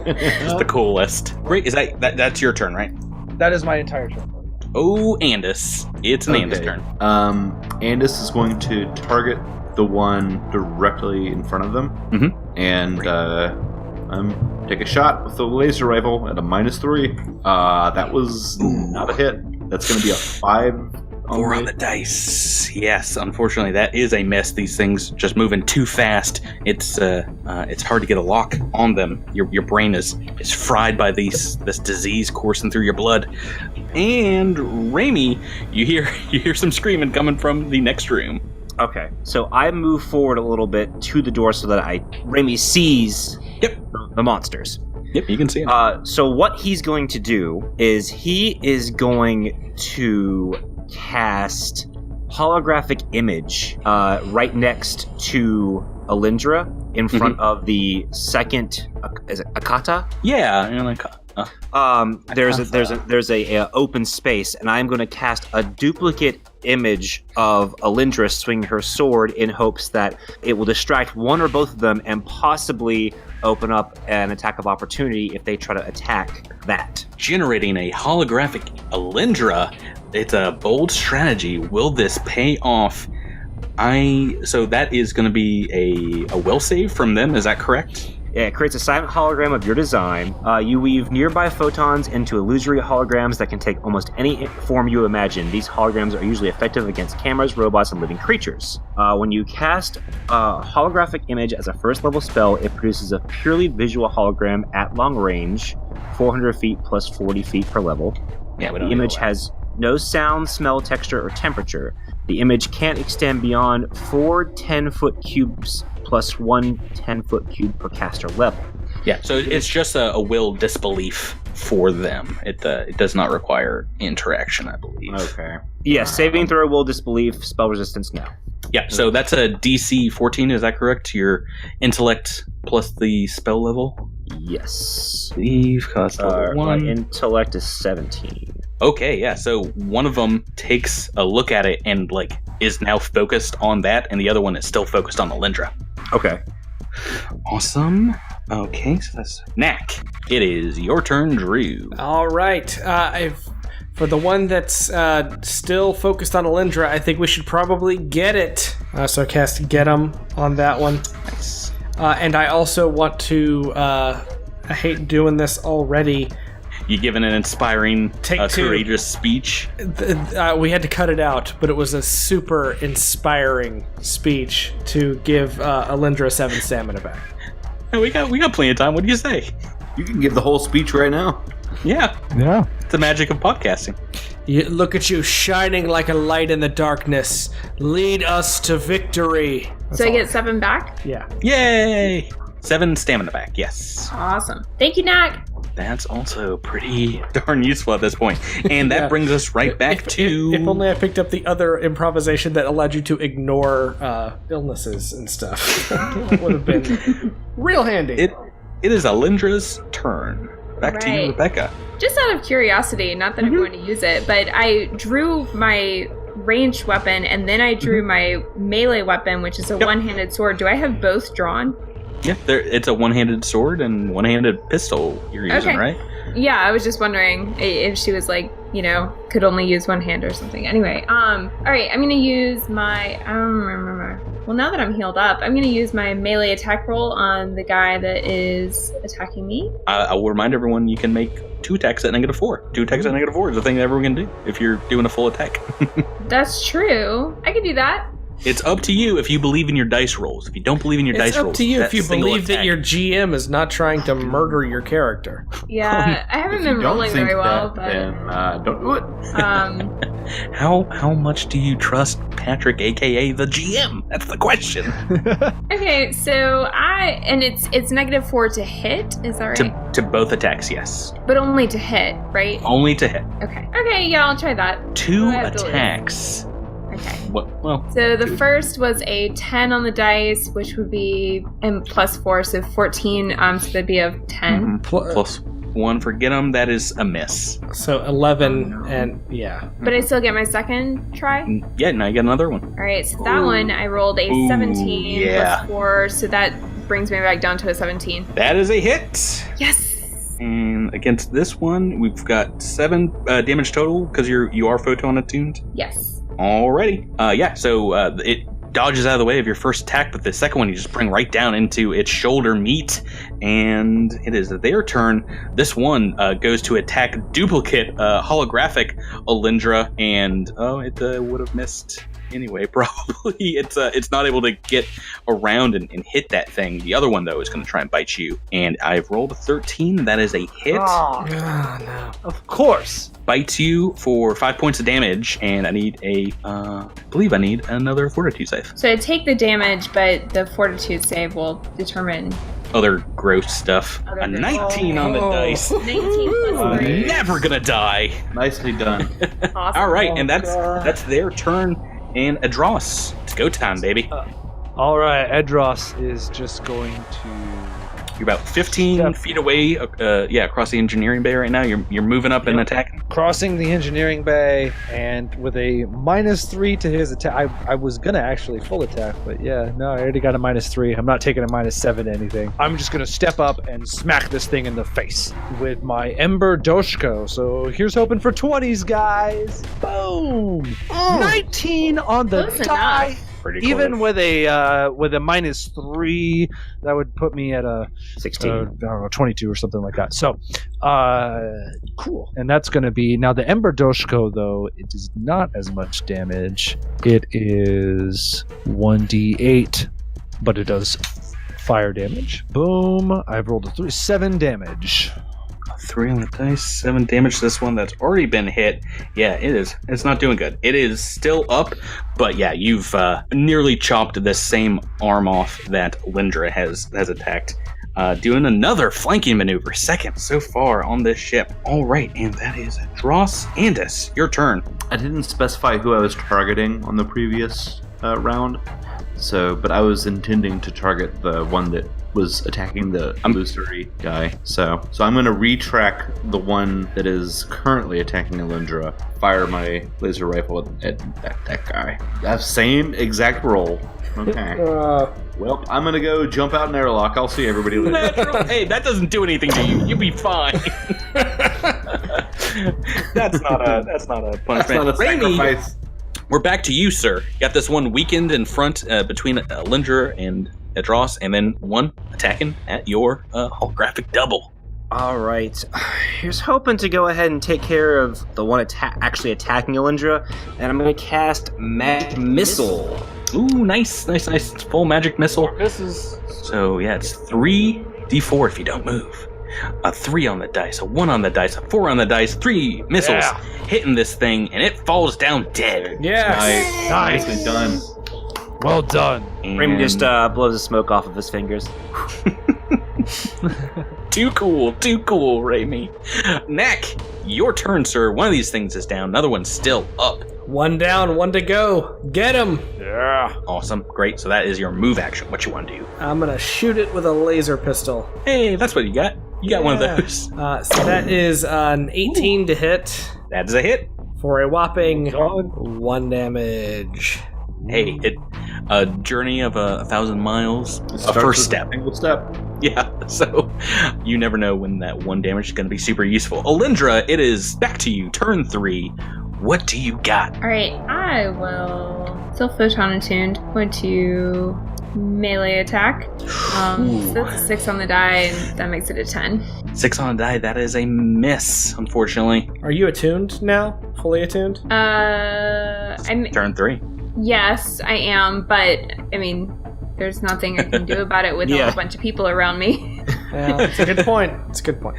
It's the coolest. Great, is that's your turn, right? That is my entire turn. Oh, Andis. It's an Andis turn. Andis is going to target the one directly in front of them, and take a shot with the laser rifle at a -3. That was not a hit. That's going to be a 5. 4 on the dice. Yes, unfortunately, that is a mess. These things just moving too fast. It's hard to get a lock on them. Your brain is fried by this disease coursing through your blood. And Raimi, you hear some screaming coming from the next room. Okay, so I move forward a little bit to the door so that Raimi sees the monsters. Yep, you can see him. So what he's going to do is he is going to cast holographic image right next to Alindra in front of the second. Is it Akata? Yeah, there's a open space, and I'm going to cast a duplicate image of Alindra swinging her sword in hopes that it will distract one or both of them and possibly open up an attack of opportunity if they try to attack that. Generating a holographic Alindra. It's a bold strategy. Will this pay off? So that is going to be a will save from them. Is that correct? Yeah, it creates a silent hologram of your design. You weave nearby photons into illusory holograms that can take almost any form you imagine. These holograms are usually effective against cameras, robots, and living creatures. When you cast a holographic image as a first-level spell, it produces a purely visual hologram at long range, 400 feet plus 40 feet per level. Yeah, the image has no sound, smell, texture, or temperature. The image can't extend beyond 4 10-foot cubes plus 1 10-foot cube per caster level. Yeah, so it's just a will disbelief for them. It does not require interaction, I believe. Okay. Yeah, saving throw, will disbelief, spell resistance, no. Yeah, so that's a DC 14, is that correct? Your intellect plus the spell level? Yes. Believe cost level 1. My intellect is 17. Okay, yeah, so one of them takes a look at it and is now focused on that, and the other one is still focused on Alindra. Okay. Awesome. Okay, so that's Nack. It is your turn, Drew. All right. For the one that's still focused on Alindra, I think we should probably get it. So I cast Get 'em on that one. Nice. And I also want to, I hate doing this already. You given an inspiring, courageous speech? We had to cut it out, but it was a super inspiring speech to give Alindra 7 stamina back. Hey, we got plenty of time. What do you say? You can give the whole speech right now. Yeah. It's the magic of podcasting. Look at you shining like a light in the darkness. Lead us to victory. So I get 7 back? Yeah. Yay! 7 stamina back, yes. Awesome. Thank you, Nack. That's also pretty darn useful at this point. And that brings us right back to... If only I picked up the other improvisation that allowed you to ignore illnesses and stuff. That would have been real handy. It is Alindra's turn. Back to you, Rebecca. Just out of curiosity, not that I'm going to use it, but I drew my ranged weapon and then I drew my melee weapon, which is a one-handed sword. Do I have both drawn? Yeah, it's a one-handed sword and one-handed pistol you're using, right? Yeah, I was just wondering if she was could only use one hand or something. Anyway, all right, I'm going to use my, I don't remember. Well, now that I'm healed up, I'm going to use my melee attack roll on the guy that is attacking me. I will remind everyone you can make 2 attacks at -4. 2 attacks at -4 is the thing that everyone can do if you're doing a full attack. That's true. I can do that. It's up to you if you believe in your dice rolls. If you don't believe in your dice rolls, it's up to you if you believe that your GM is not trying to murder your character. Yeah, I haven't been rolling very well, but then don't do it. How much do you trust Patrick, aka the GM? That's the question. Okay, so it's -4 to hit. Is that right? To both attacks, yes. But only to hit, right? Only to hit. Okay. Okay, yeah, I'll try that. 2 attacks. Okay. Well. So the first was a 10 on the dice, which would be +4, so 14. So that'd be a 10. Plus 1 for get 'em. That is a miss. So 11, and yeah. But I still get my second try. Yeah, now you get another one. All right, so that one I rolled a 17 plus 4, so that brings me back down to a 17. That is a hit. Yes. And against this one, we've got 7 damage total because you are photon attuned. Yes. Alrighty. So it dodges out of the way of your first attack, but the second one you just bring right down into its shoulder meat, and it is their turn. This one goes to attack duplicate holographic Alindra, and it would have missed anyway, probably. It's not able to get around and hit that thing. The other one, though, is going to try and bite you, and I've rolled a 13. That is a hit. Oh, no. Of course. Bites you for 5 points of damage, and I need I believe I need another fortitude save. So I take the damage, but the fortitude save will determine other gross stuff. A 19 on the dice. 19 plus 3. Never gonna die. Nicely done. Awesome. All right, and that's their turn. And Edros, it's go time, baby. All right, Edros is just going to. You're about 15 feet away. Across the engineering bay right now. You're moving up and attacking. Crossing the engineering bay, and with a -3 to his attack. I was gonna actually full attack, but I already got a -3. I'm not taking a -7 to anything. I'm just gonna step up and smack this thing in the face with my Ember Doshko. So here's hoping for 20s, guys. Boom! 19 on the die. Pretty Even with a -3, that would put me at a 16. I don't know, 22 or something like that. So, cool. And that's going to be now the Ember Doshko, though. It is not as much damage. It is 1d8, but it does fire damage. Boom! I've rolled a 3, 7 damage. 3 on the dice, 7 damage to this one that's already been hit. Yeah, it is. It's not doing good. It is still up, but you've nearly chopped the same arm off that Lindra has attacked. Doing another flanking maneuver, second so far on this ship. All right, and that is Dross Andis. Your turn. I didn't specify who I was targeting on the previous round, but I was intending to target the one that was attacking the illusory guy. So I'm going to retrack the one that is currently attacking Alindra, fire my laser rifle at that guy. That same exact roll. Okay. Well, I'm going to go jump out an airlock. I'll see everybody later. Hey, that doesn't do anything to you. You'll be fine. That's not a punishment. That's not a sacrifice. We're back to you, sir. Got this one weakened in front between Lindra and Edros, and then one attacking at your holographic double. All right. Here's hoping to go ahead and take care of the one actually attacking Alindra, and I'm going to cast Magic Missile. Ooh, nice. Full Magic Missile. Misses. So, it's 3d4 if you don't move. A 3 on the dice, a 1 on the dice, a 4 on the dice, 3 missiles hitting this thing, and it falls down dead. Yes. Nice. Nicely done. Well done. Raymond just blows the smoke off of his fingers. Too cool, Raimi. Nack, your turn, sir. One of these things is down, another one's still up. One down, one to go. Get him. Yeah. Awesome, great. So that is your move action. What you want to do? I'm going to shoot it with a laser pistol. Hey, that's what you got. You got one of those. So that is an 18 to hit. That's a hit. For a whopping 1 damage. Hey, a journey of 1,000 miles, a first step. Single step. Yeah, so you never know when that 1 damage is going to be super useful. Alindra, it is back to you. Turn 3. What do you got? All right, I will still photon attuned. Going to melee attack. So that's a 6 on the die, and that makes it a 10. 6 on the die. That is a miss, unfortunately. Are you attuned now? Fully attuned? I'm turn 3. Yes, I am, but I mean, there's nothing I can do about it with a whole bunch of people around me. Yeah, it's a good point.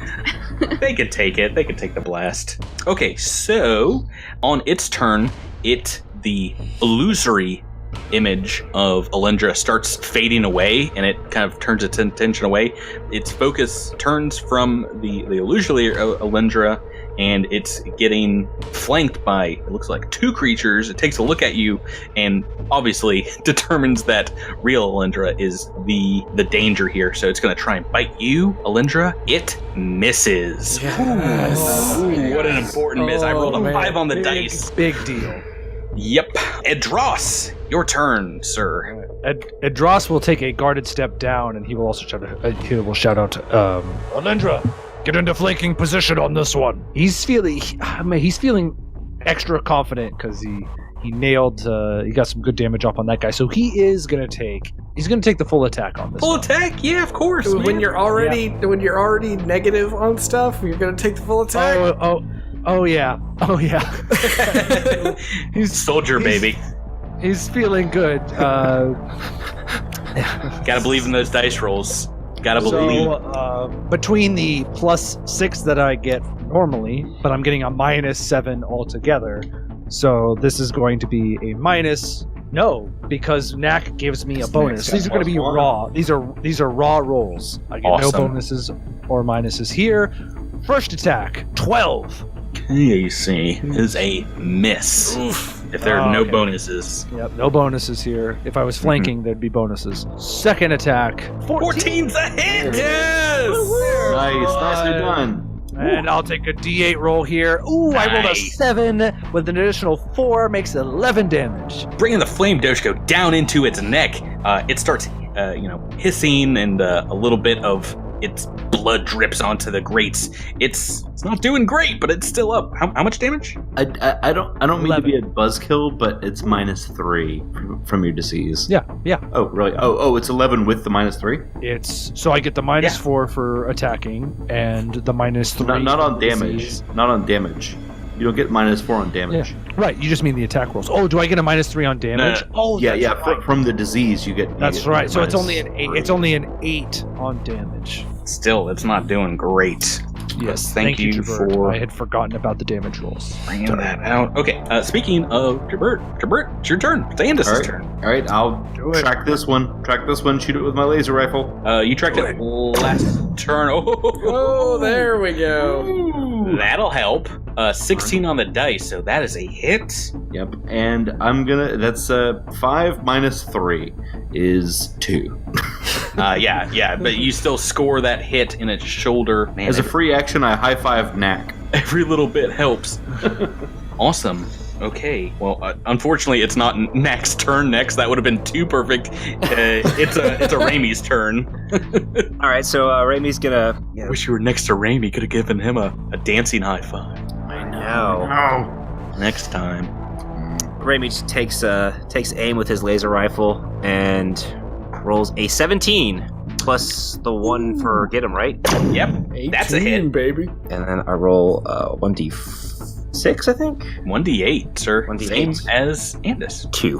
They could take it. They could take the blast. Okay, so on its turn, the illusory image of Alindra starts fading away, and it kind of turns its attention away. Its focus turns from the illusory Alindra, and it's getting flanked by, it looks like, 2 creatures. It takes a look at you and obviously determines that real Alindra is the danger here. So it's going to try and bite you, Alindra. It misses. Yes. Ooh, what an important miss. I rolled a 5 on the dice. Big deal. Yep. Edros, your turn, sir. Edros will take a guarded step down, and he will also shout out, Alindra, get into flanking position on this one. He's feeling extra confident because he nailed. He got some good damage off on that guy, so he's gonna take the full attack on this. Full one. attack, yeah, of course. When you're already negative on stuff, you're gonna take the full attack. Oh yeah. Soldier baby. He's feeling good. Gotta believe in those dice rolls. Gotta believe. So, between the +6 that I get normally, but I'm getting a -7 altogether. So this is going to be a minus. No, because Nack gives me a bonus. These are going to be raw. These are raw rolls. I get no bonuses or minuses here. First attack, 12. You see, is a miss. If there are no bonuses. Yep, no bonuses here. If I was flanking, there'd be bonuses. Second attack, 14. 14's a hit! Yes! Nicely done. And I'll take a D8 roll here. Ooh, I rolled a 7 with an additional 4, makes 11 damage. Bringing the flame doshko down into its neck, it starts, hissing, and a little bit of its blood drips onto the grates. It's not doing great, but it's still up. How much damage? I don't mean 11. To be a buzzkill, but it's -3 from your disease. Yeah. Oh, really? Oh, it's 11 with the -3. So I get the -4 for attacking and the -3. Not on damage. Disease. Not on damage. You don't get -4 on damage. Yeah. Right. You just mean the attack rolls. Oh, do I get a -3 on damage? Yeah. Right. From the disease, you get. That's right. So it's only an 8. It's only an 8 on damage. Still, it's not doing great. Yes. Thank you Jabert. for. I had forgotten about the damage rolls. Bringing that out. Okay. Speaking of Jabert, it's your turn. It's Andis' turn. All right. I'll track this one. Shoot it with my laser rifle. You tracked it last turn. Oh, there we go. Ooh, that'll help. 16 on the dice, so that is a hit. Yep, and that's 5 - 3 is 2. Yeah, but you still score that hit in its shoulder. Man, as a free action, I high-five Nack. Every little bit helps. Awesome. Okay, well, unfortunately, it's not Nack's turn next. That would have been too perfect. It's a Raimi's turn. All right, so Raimi's gonna. I wish you were next to Raimi. Could have given him a dancing high five. I know. Next time. Raimi just takes aim with his laser rifle and rolls a 17 plus the 1 for get him, right? Yep, 18, that's a hit, baby. And then I roll 1d6, I think. 1d8, sir. 1d8 Same as Andis. 2.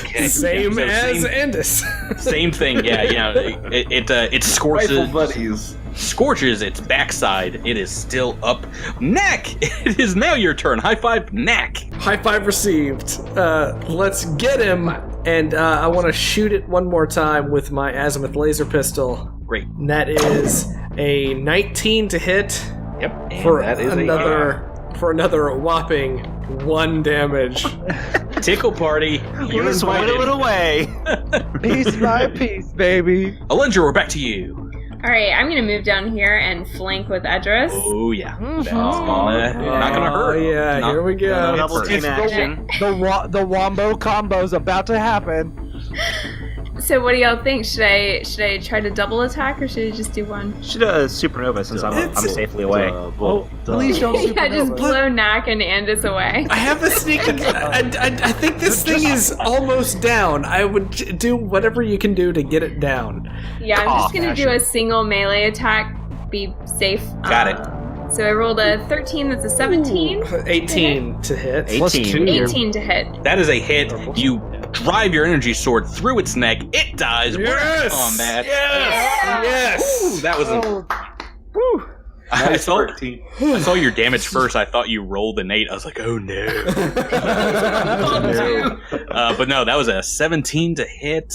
Okay. Same as Andis. Same thing. Yeah. It scorches. Rifle buddies. Scorches its backside. It is still up. Nack! It is now your turn. High five, Nack. High five received. Let's get him. And I want to shoot it one more time with my azimuth laser pistol. Great. And that is a 19 to hit. Yep. For that is another whopping 1 damage. Tickle party. You just whittle it away. Piece by piece, baby. Alindra, we're back to you. All right, I'm going to move down here and flank with Edris. Oh, yeah. That's not going to hurt. Oh, yeah, here we go. Double team action. The wombo combo's about to happen. So what do y'all think? Should I try to double attack or should I just do one? Should supernova since I'm safely away. Please don't supernova. Yeah, just blow Nack and Andis away. I have a sneaking. I think this thing is almost down. I would do whatever you can do to get it down. Yeah, I'm just gonna do a single melee attack. Be safe. Got it. So I rolled a 13, that's a 17. 18 to hit. 18. 18 to hit. That is a hit. You drive your energy sword through its neck. It dies. Yes! On that. Yes! Ooh, that was I saw your damage first. I thought you rolled an 8. I was like, oh no. But no, that was a 17 to hit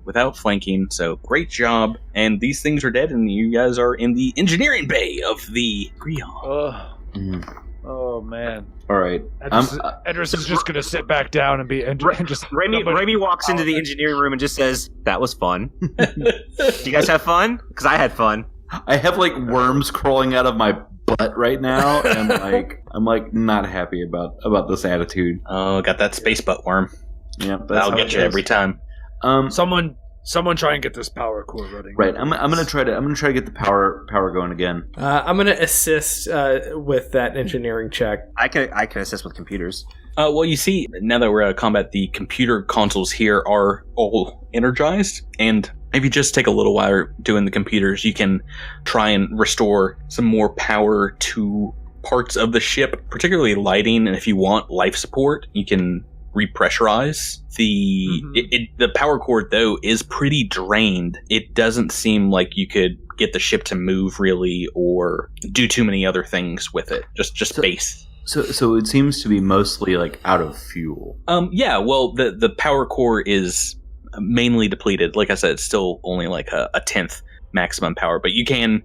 without flanking. So great job. And these things are dead, and you guys are in the engineering bay of the Creon. Oh man! All right, Edris is just gonna sit back down and just. Raimi walks into the engineering room and just says, "That was fun. Do you guys have fun? Because I had fun. I have like worms crawling out of my butt right now, and I'm not happy about this attitude. Oh, got that space butt worm. Yeah, that'll get you every time. Someone try and get this power core running. Right, I'm gonna try to get the power going again. I'm gonna assist with that engineering check. I can assist with computers. Well, you see, now that we're out of combat, the computer consoles here are all energized, and if you just take a little while doing the computers, you can try and restore some more power to parts of the ship, particularly lighting, and if you want life support, you can repressurize. The power cord, though, is pretty drained. It doesn't seem like you could get the ship to move, really, or do too many other things with it. Just base. So it seems to be mostly out of fuel. Yeah, well, the power core is mainly depleted. Like I said, it's still only a 10th maximum power, but you can,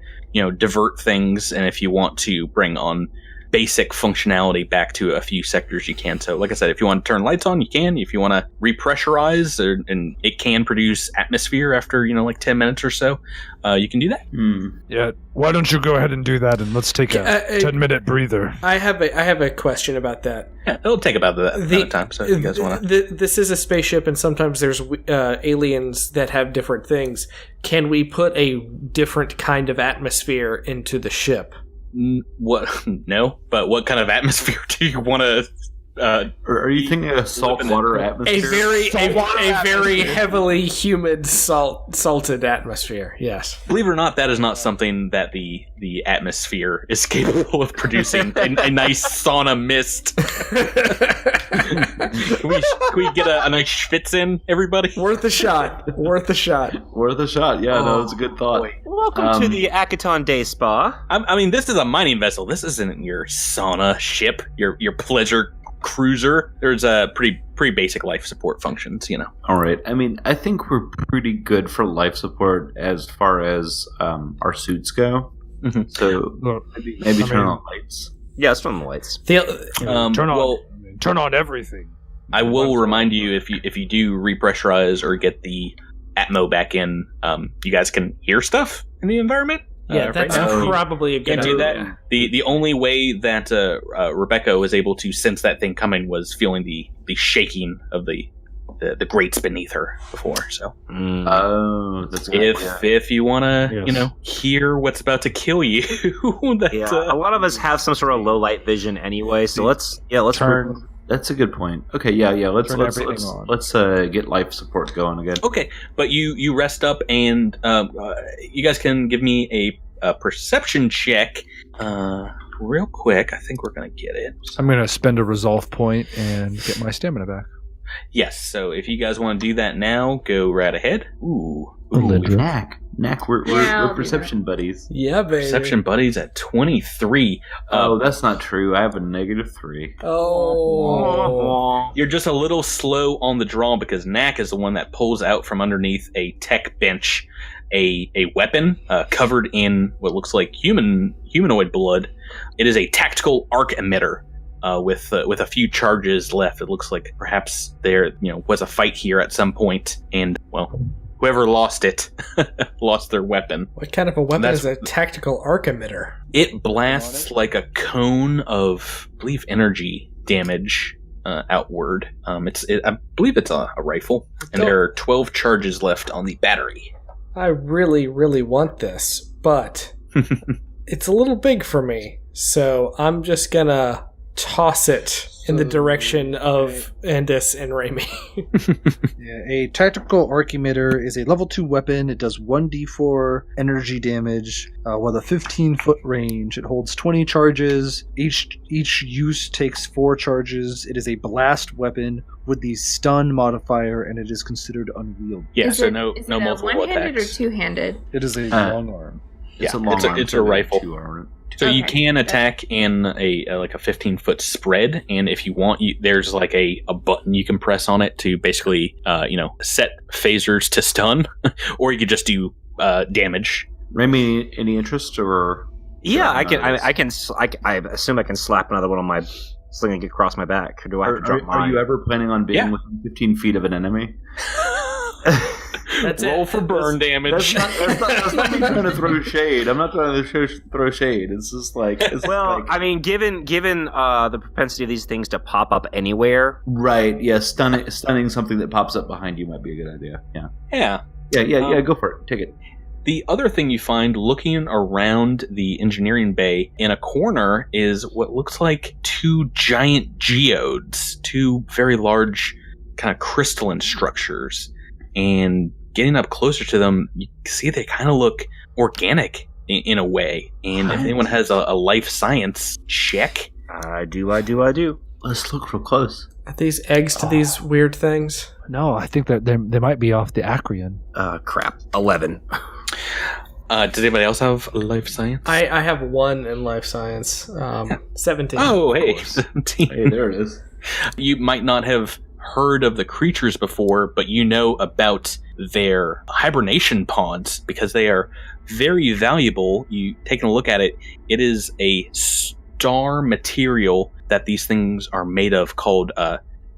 divert things, and if you want to bring on basic functionality back to a few sectors, you can. So like I said, if you want to turn lights on, you can. If you want to repressurize, and it can produce atmosphere after 10 minutes or so, you can do that. Yeah, why don't you go ahead and do that, and let's take a 10-minute breather. I have a question about that. Yeah, it'll take about that amount of time, so if you guys want to. This is a spaceship, and sometimes there's aliens that have different things. Can we put a different kind of atmosphere into the ship? What? No, but what kind of atmosphere do you want to? Are you thinking a saltwater atmosphere? A very heavily humid, salted atmosphere. Yes. Believe it or not, that is not something that the atmosphere is capable of producing. a nice sauna mist. Can we get a nice schwitz in, everybody? Worth a shot. Yeah, no, it's a good thought. Boy. Welcome to the Acreon Day Spa. I mean, this is a mining vessel. This isn't your sauna ship, your pleasure cruiser. There's a pretty basic life support functions, All right. I mean, I think we're pretty good for life support as far as our suits go. Mm-hmm. So maybe turn on lights. Yeah, let's turn on the lights. Turn on everything. I will remind you, if you do repressurize or get the Atmo back in, you guys can hear stuff in the environment. Yeah, that's probably a good idea. Do that. The only way that Rebecca was able to sense that thing coming was feeling the shaking of the grates beneath her before. So, that's good. If you want to, hear what's about to kill you, a lot of us have some sort of low light vision anyway. So let's turn. That's a good point. Okay, yeah. Let's get life support going again. Okay, but you rest up, and you guys can give me a perception check real quick. I think we're gonna get it. I'm gonna spend a resolve point and get my stamina back. Yes. So if you guys want to do that now, go right ahead. Ooh. Nack, we're perception buddies. Yeah, baby. Perception buddies at 23. Oh, that's not true. I have a -3. Oh. You're just a little slow on the draw because Nack is the one that pulls out from underneath a tech bench a weapon covered in what looks like humanoid blood. It is a tactical arc emitter. With a few charges left. It looks like perhaps there was a fight here at some point, and whoever lost it lost their weapon. What kind of a weapon is a tactical arc emitter? It blasts like a cone of, I believe, energy damage outward. I believe it's a rifle, and there are 12 charges left on the battery. I really, really want this, but it's a little big for me, so I'm just gonna toss it in the direction of Andis and Raimi. A tactical arc emitter is a level 2 weapon. It does 1d4 energy damage with a 15-foot range. It holds 20 charges. Each use takes 4 charges. It is a blast weapon with the stun modifier, and it is considered unwieldy. Yeah, is so it, no is multiple it one-handed attacks. or two-handed? It is a long arm. It's Yeah, a long arm. it's a rifle. So you Okay. can attack in a 15-foot spread, and if you want, there's like a button you can press on it to basically set phasers to stun, or you could just do damage. Remy, any interest or? Yeah, I assume I can slap another one on my sling across my back. Or do I have to drop mine? Are you ever planning on being within 15 feet of an enemy? That's Roll it. for burn damage. That's not me trying to throw shade. I'm not trying to throw shade. It's just like... I mean, given the propensity of these things to pop up anywhere... Right, yeah, stunning something that pops up behind you might be a good idea. Yeah. Yeah, go for it. Take it. The other thing you find looking around the engineering bay, in a corner is what looks like 2 giant geodes, 2 very large kind of crystalline structures. And getting up closer to them, you see they kind of look organic in a way. And if anyone has a life science check... I do. Let's look real close. Are these eggs to these weird things? No, I think that they might be off the Acreon. Crap. 11. Does anybody else have life science? I have 1 in life science. 17. Oh, hey. 17. Hey, there it is. You might not have heard of the creatures before, but you know about their hibernation pods because they are very valuable. You taking a look at it, it is a star material that these things are made of called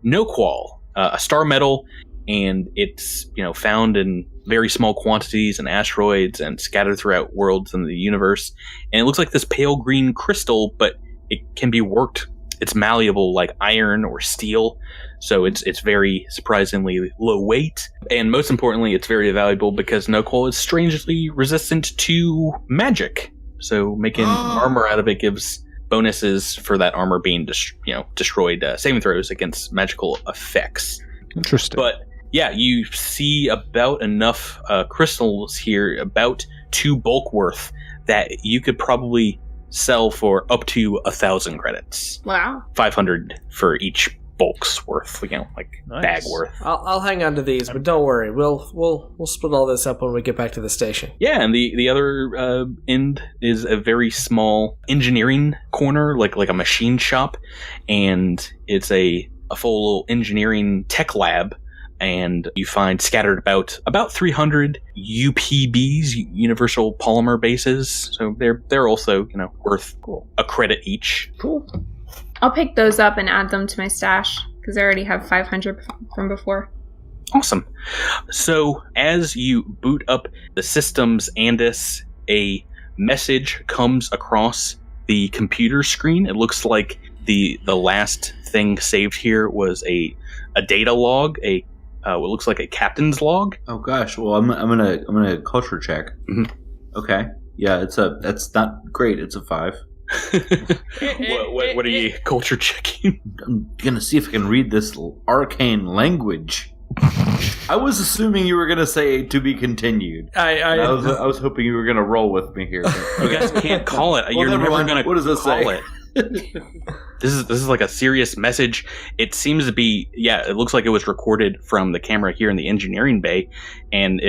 noqual, a star metal, and it's found in very small quantities in asteroids and scattered throughout worlds in the universe. And it looks like this pale green crystal, but it can be worked. It's malleable like iron or steel, so it's very surprisingly low weight. And most importantly, it's very valuable because noqual is strangely resistant to magic. So making armor out of it gives bonuses for that armor being destroyed, saving throws against magical effects. Interesting. But yeah, you see about enough crystals here, about 2 bulk worth, that you could probably sell for up to 1,000 credits. Wow. 500 for each bulk's worth, Nice. bag worth. I'll hang on to these, but don't worry. We'll split all this up when we get back to the station. Yeah, and the other end is a very small engineering corner, like a machine shop, and it's a full engineering tech lab. And you find scattered about 300 UPBs, Universal Polymer Bases. So they're also worth a credit each. Cool. I'll pick those up and add them to my stash because I already have 500 from before. Awesome. So as you boot up the systems Andis, a message comes across the computer screen. It looks like the last thing saved here was a data log, what looks like a captain's log. Oh gosh, well I'm gonna culture check. Mm-hmm. Okay, yeah, that's not great. It's a 5. What are you culture checking? I'm gonna see if I can read this arcane language. I was assuming you were gonna say to be continued. I was hoping you were gonna roll with me here. You guys can't call it. You're never gonna. What does this call say? It. This is like a serious message. It seems to be, it looks like it was recorded from the camera here in the engineering bay, and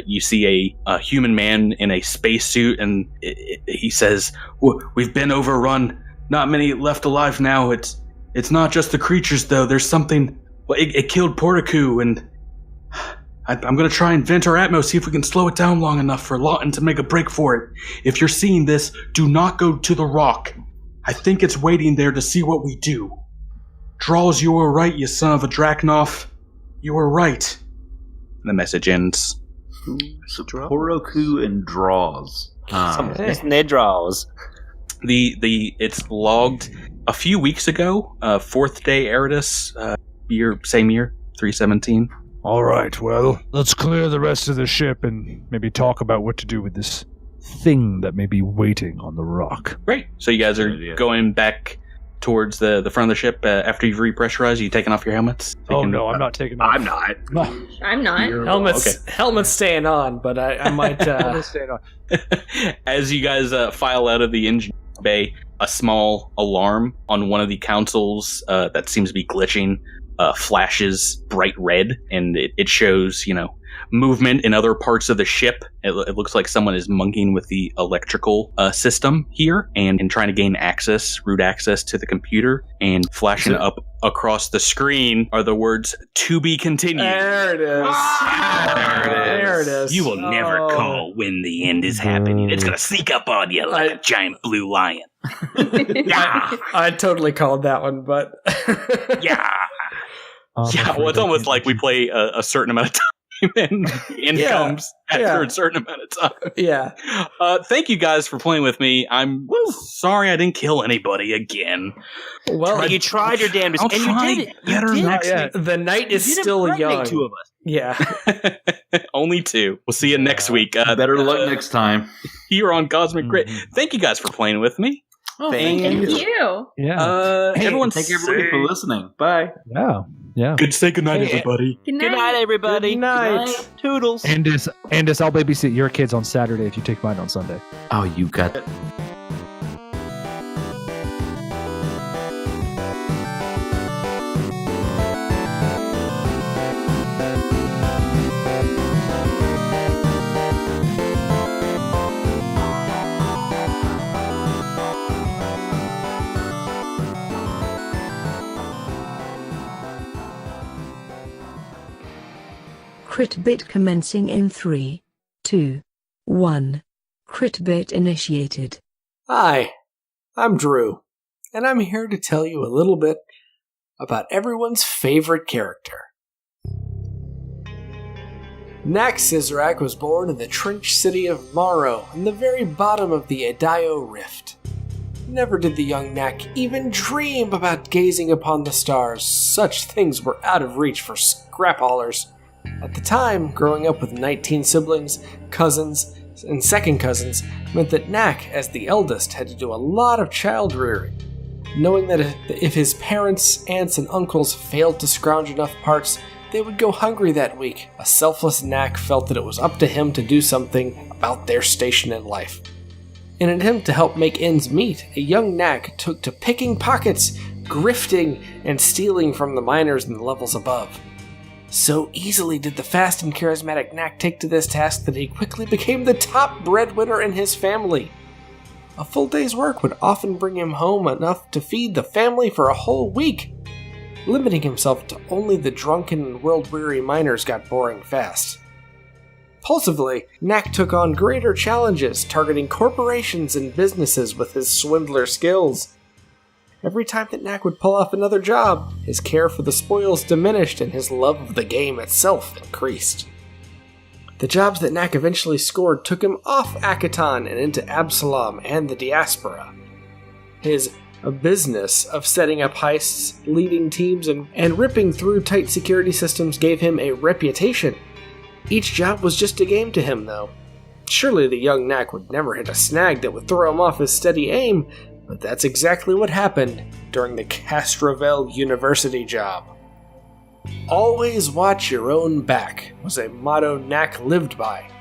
you see a human man in a spacesuit, and he says, "We've been overrun. Not many left alive now. It's not just the creatures though. There's something. Well, it killed Porticu, and I'm going to try and vent our atmo, see if we can slow it down long enough for Lawton to make a break for it. If you're seeing this, do not go to the rock. I think it's waiting there to see what we do. Draws, you were right, you son of a Dracnoff. You were right." And the message ends. So Poroku and draws. They draws. It's logged a few weeks ago. 4th day Eridus, same year, 317. All right, well, let's clear the rest of the ship and maybe talk about what to do with this thing that may be waiting on the rock. Great. So you guys are going back towards the front of the ship after you've repressurized? Are you taking off your helmets? Oh no, I'm not taking off. I'm not. I'm not. Helmet's staying on, but I might. Helmet's staying on. As you guys file out of the engine bay, a small alarm on one of the consoles that seems to be glitching flashes bright red, and it shows, movement in other parts of the ship. It looks like someone is monkeying with the electrical system here and trying to gain root access to the computer. And flashing up across the screen are the words "to be continued." There it is. There it is. You will never call when the end is happening. It's gonna sneak up on you like a giant blue lion. Yeah. I totally called that one, but yeah. Well, it's almost like we play a certain amount of time. And comes after a certain amount of time. Yeah. Thank you guys for playing with me. I'm sorry I didn't kill anybody again. Well, you tried your damnedest, and you did it. Better next week. The night is still young. 2 of us. Yeah. Only 2. We'll see you next week. Better luck next time. Here on Cosmic Crit. Thank you guys for playing with me. Oh, thank you. Yeah. Everyone, thank everybody for listening. Bye. Yeah. Good. Say goodnight, everybody. Good night. Good night, everybody. Good night. Toodles. And I'll babysit your kids on Saturday if you take mine on Sunday. Oh, you got it. Crit bit commencing in 3, 2, 1. Crit bit initiated. Hi, I'm Drew, and I'm here to tell you a little bit about everyone's favorite character. Nack Scissorak was born in the trench city of Morrow, in the very bottom of the Edayo Rift. Never did the young Nack even dream about gazing upon the stars. Such things were out of reach for scrap-haulers. At the time, growing up with 19 siblings, cousins, and second cousins meant that Nack, as the eldest, had to do a lot of child rearing. Knowing that if his parents, aunts, and uncles failed to scrounge enough parts, they would go hungry that week, a selfless Nack felt that it was up to him to do something about their station in life. In an attempt to help make ends meet, a young Nack took to picking pockets, grifting, and stealing from the miners in the levels above. So easily did the fast and charismatic Nack take to this task that he quickly became the top breadwinner in his family. A full day's work would often bring him home enough to feed the family for a whole week. Limiting himself to only the drunken and world-weary miners got boring fast. Impulsively, Nack took on greater challenges, targeting corporations and businesses with his swindler skills. Every time that Nack would pull off another job, his care for the spoils diminished and his love of the game itself increased. The jobs that Nack eventually scored took him off Acreon and into Absalom and the diaspora. His business of setting up heists, leading teams, and ripping through tight security systems gave him a reputation. Each job was just a game to him, though. Surely the young Nack would never hit a snag that would throw him off his steady aim, but that's exactly what happened during the Castrovel University job. Always watch your own back was a motto Nack lived by.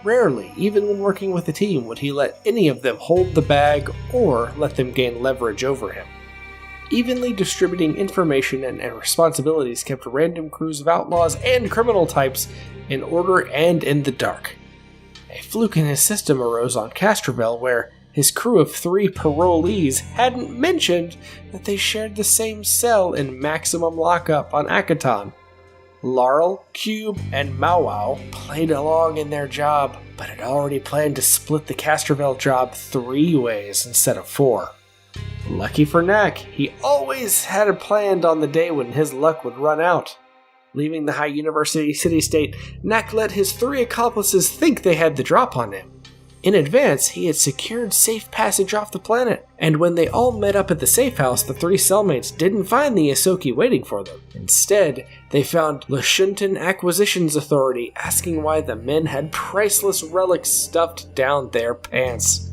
Rarely, even when working with a team, would he let any of them hold the bag or let them gain leverage over him. Evenly distributing information and responsibilities kept random crews of outlaws and criminal types in order and in the dark. A fluke in his system arose on Castrovel where his crew of 3 parolees hadn't mentioned that they shared the same cell in maximum lockup on Acreon. Laurel, Cube, and Mauau played along in their job, but had already planned to split the Castrovel job 3 ways instead of 4. Lucky for Nack, he always had it planned on the day when his luck would run out. Leaving the high university city-state, Nack let his 3 accomplices think they had the drop on him. In advance, he had secured safe passage off the planet, and when they all met up at the safe house, the 3 cellmates didn't find the Ysoki waiting for them. Instead, they found Lashuntan Acquisitions Authority asking why the men had priceless relics stuffed down their pants.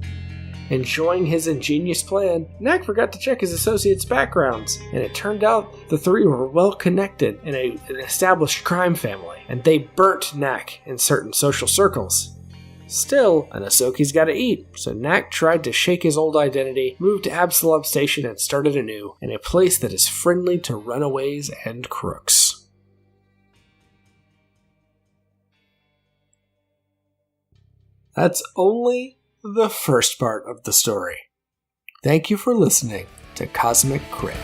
Enjoying his ingenious plan, Nack forgot to check his associates' backgrounds, and it turned out the three were well connected in an established crime family, and they burnt Nack in certain social circles. Still, an Ahsoki's gotta eat, so Nack tried to shake his old identity, moved to Absalom Station, and started anew, in a place that is friendly to runaways and crooks. That's only the first part of the story. Thank you for listening to Cosmic Crit.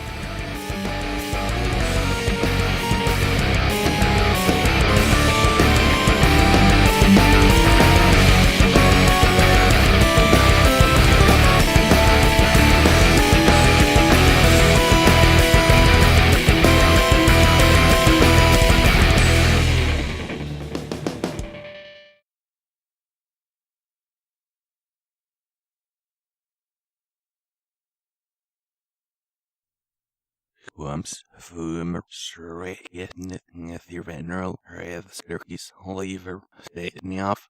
Wumps, Fum, Shrek, the Veneral, Rev, Sturkis, Oliver, Stay Me Off.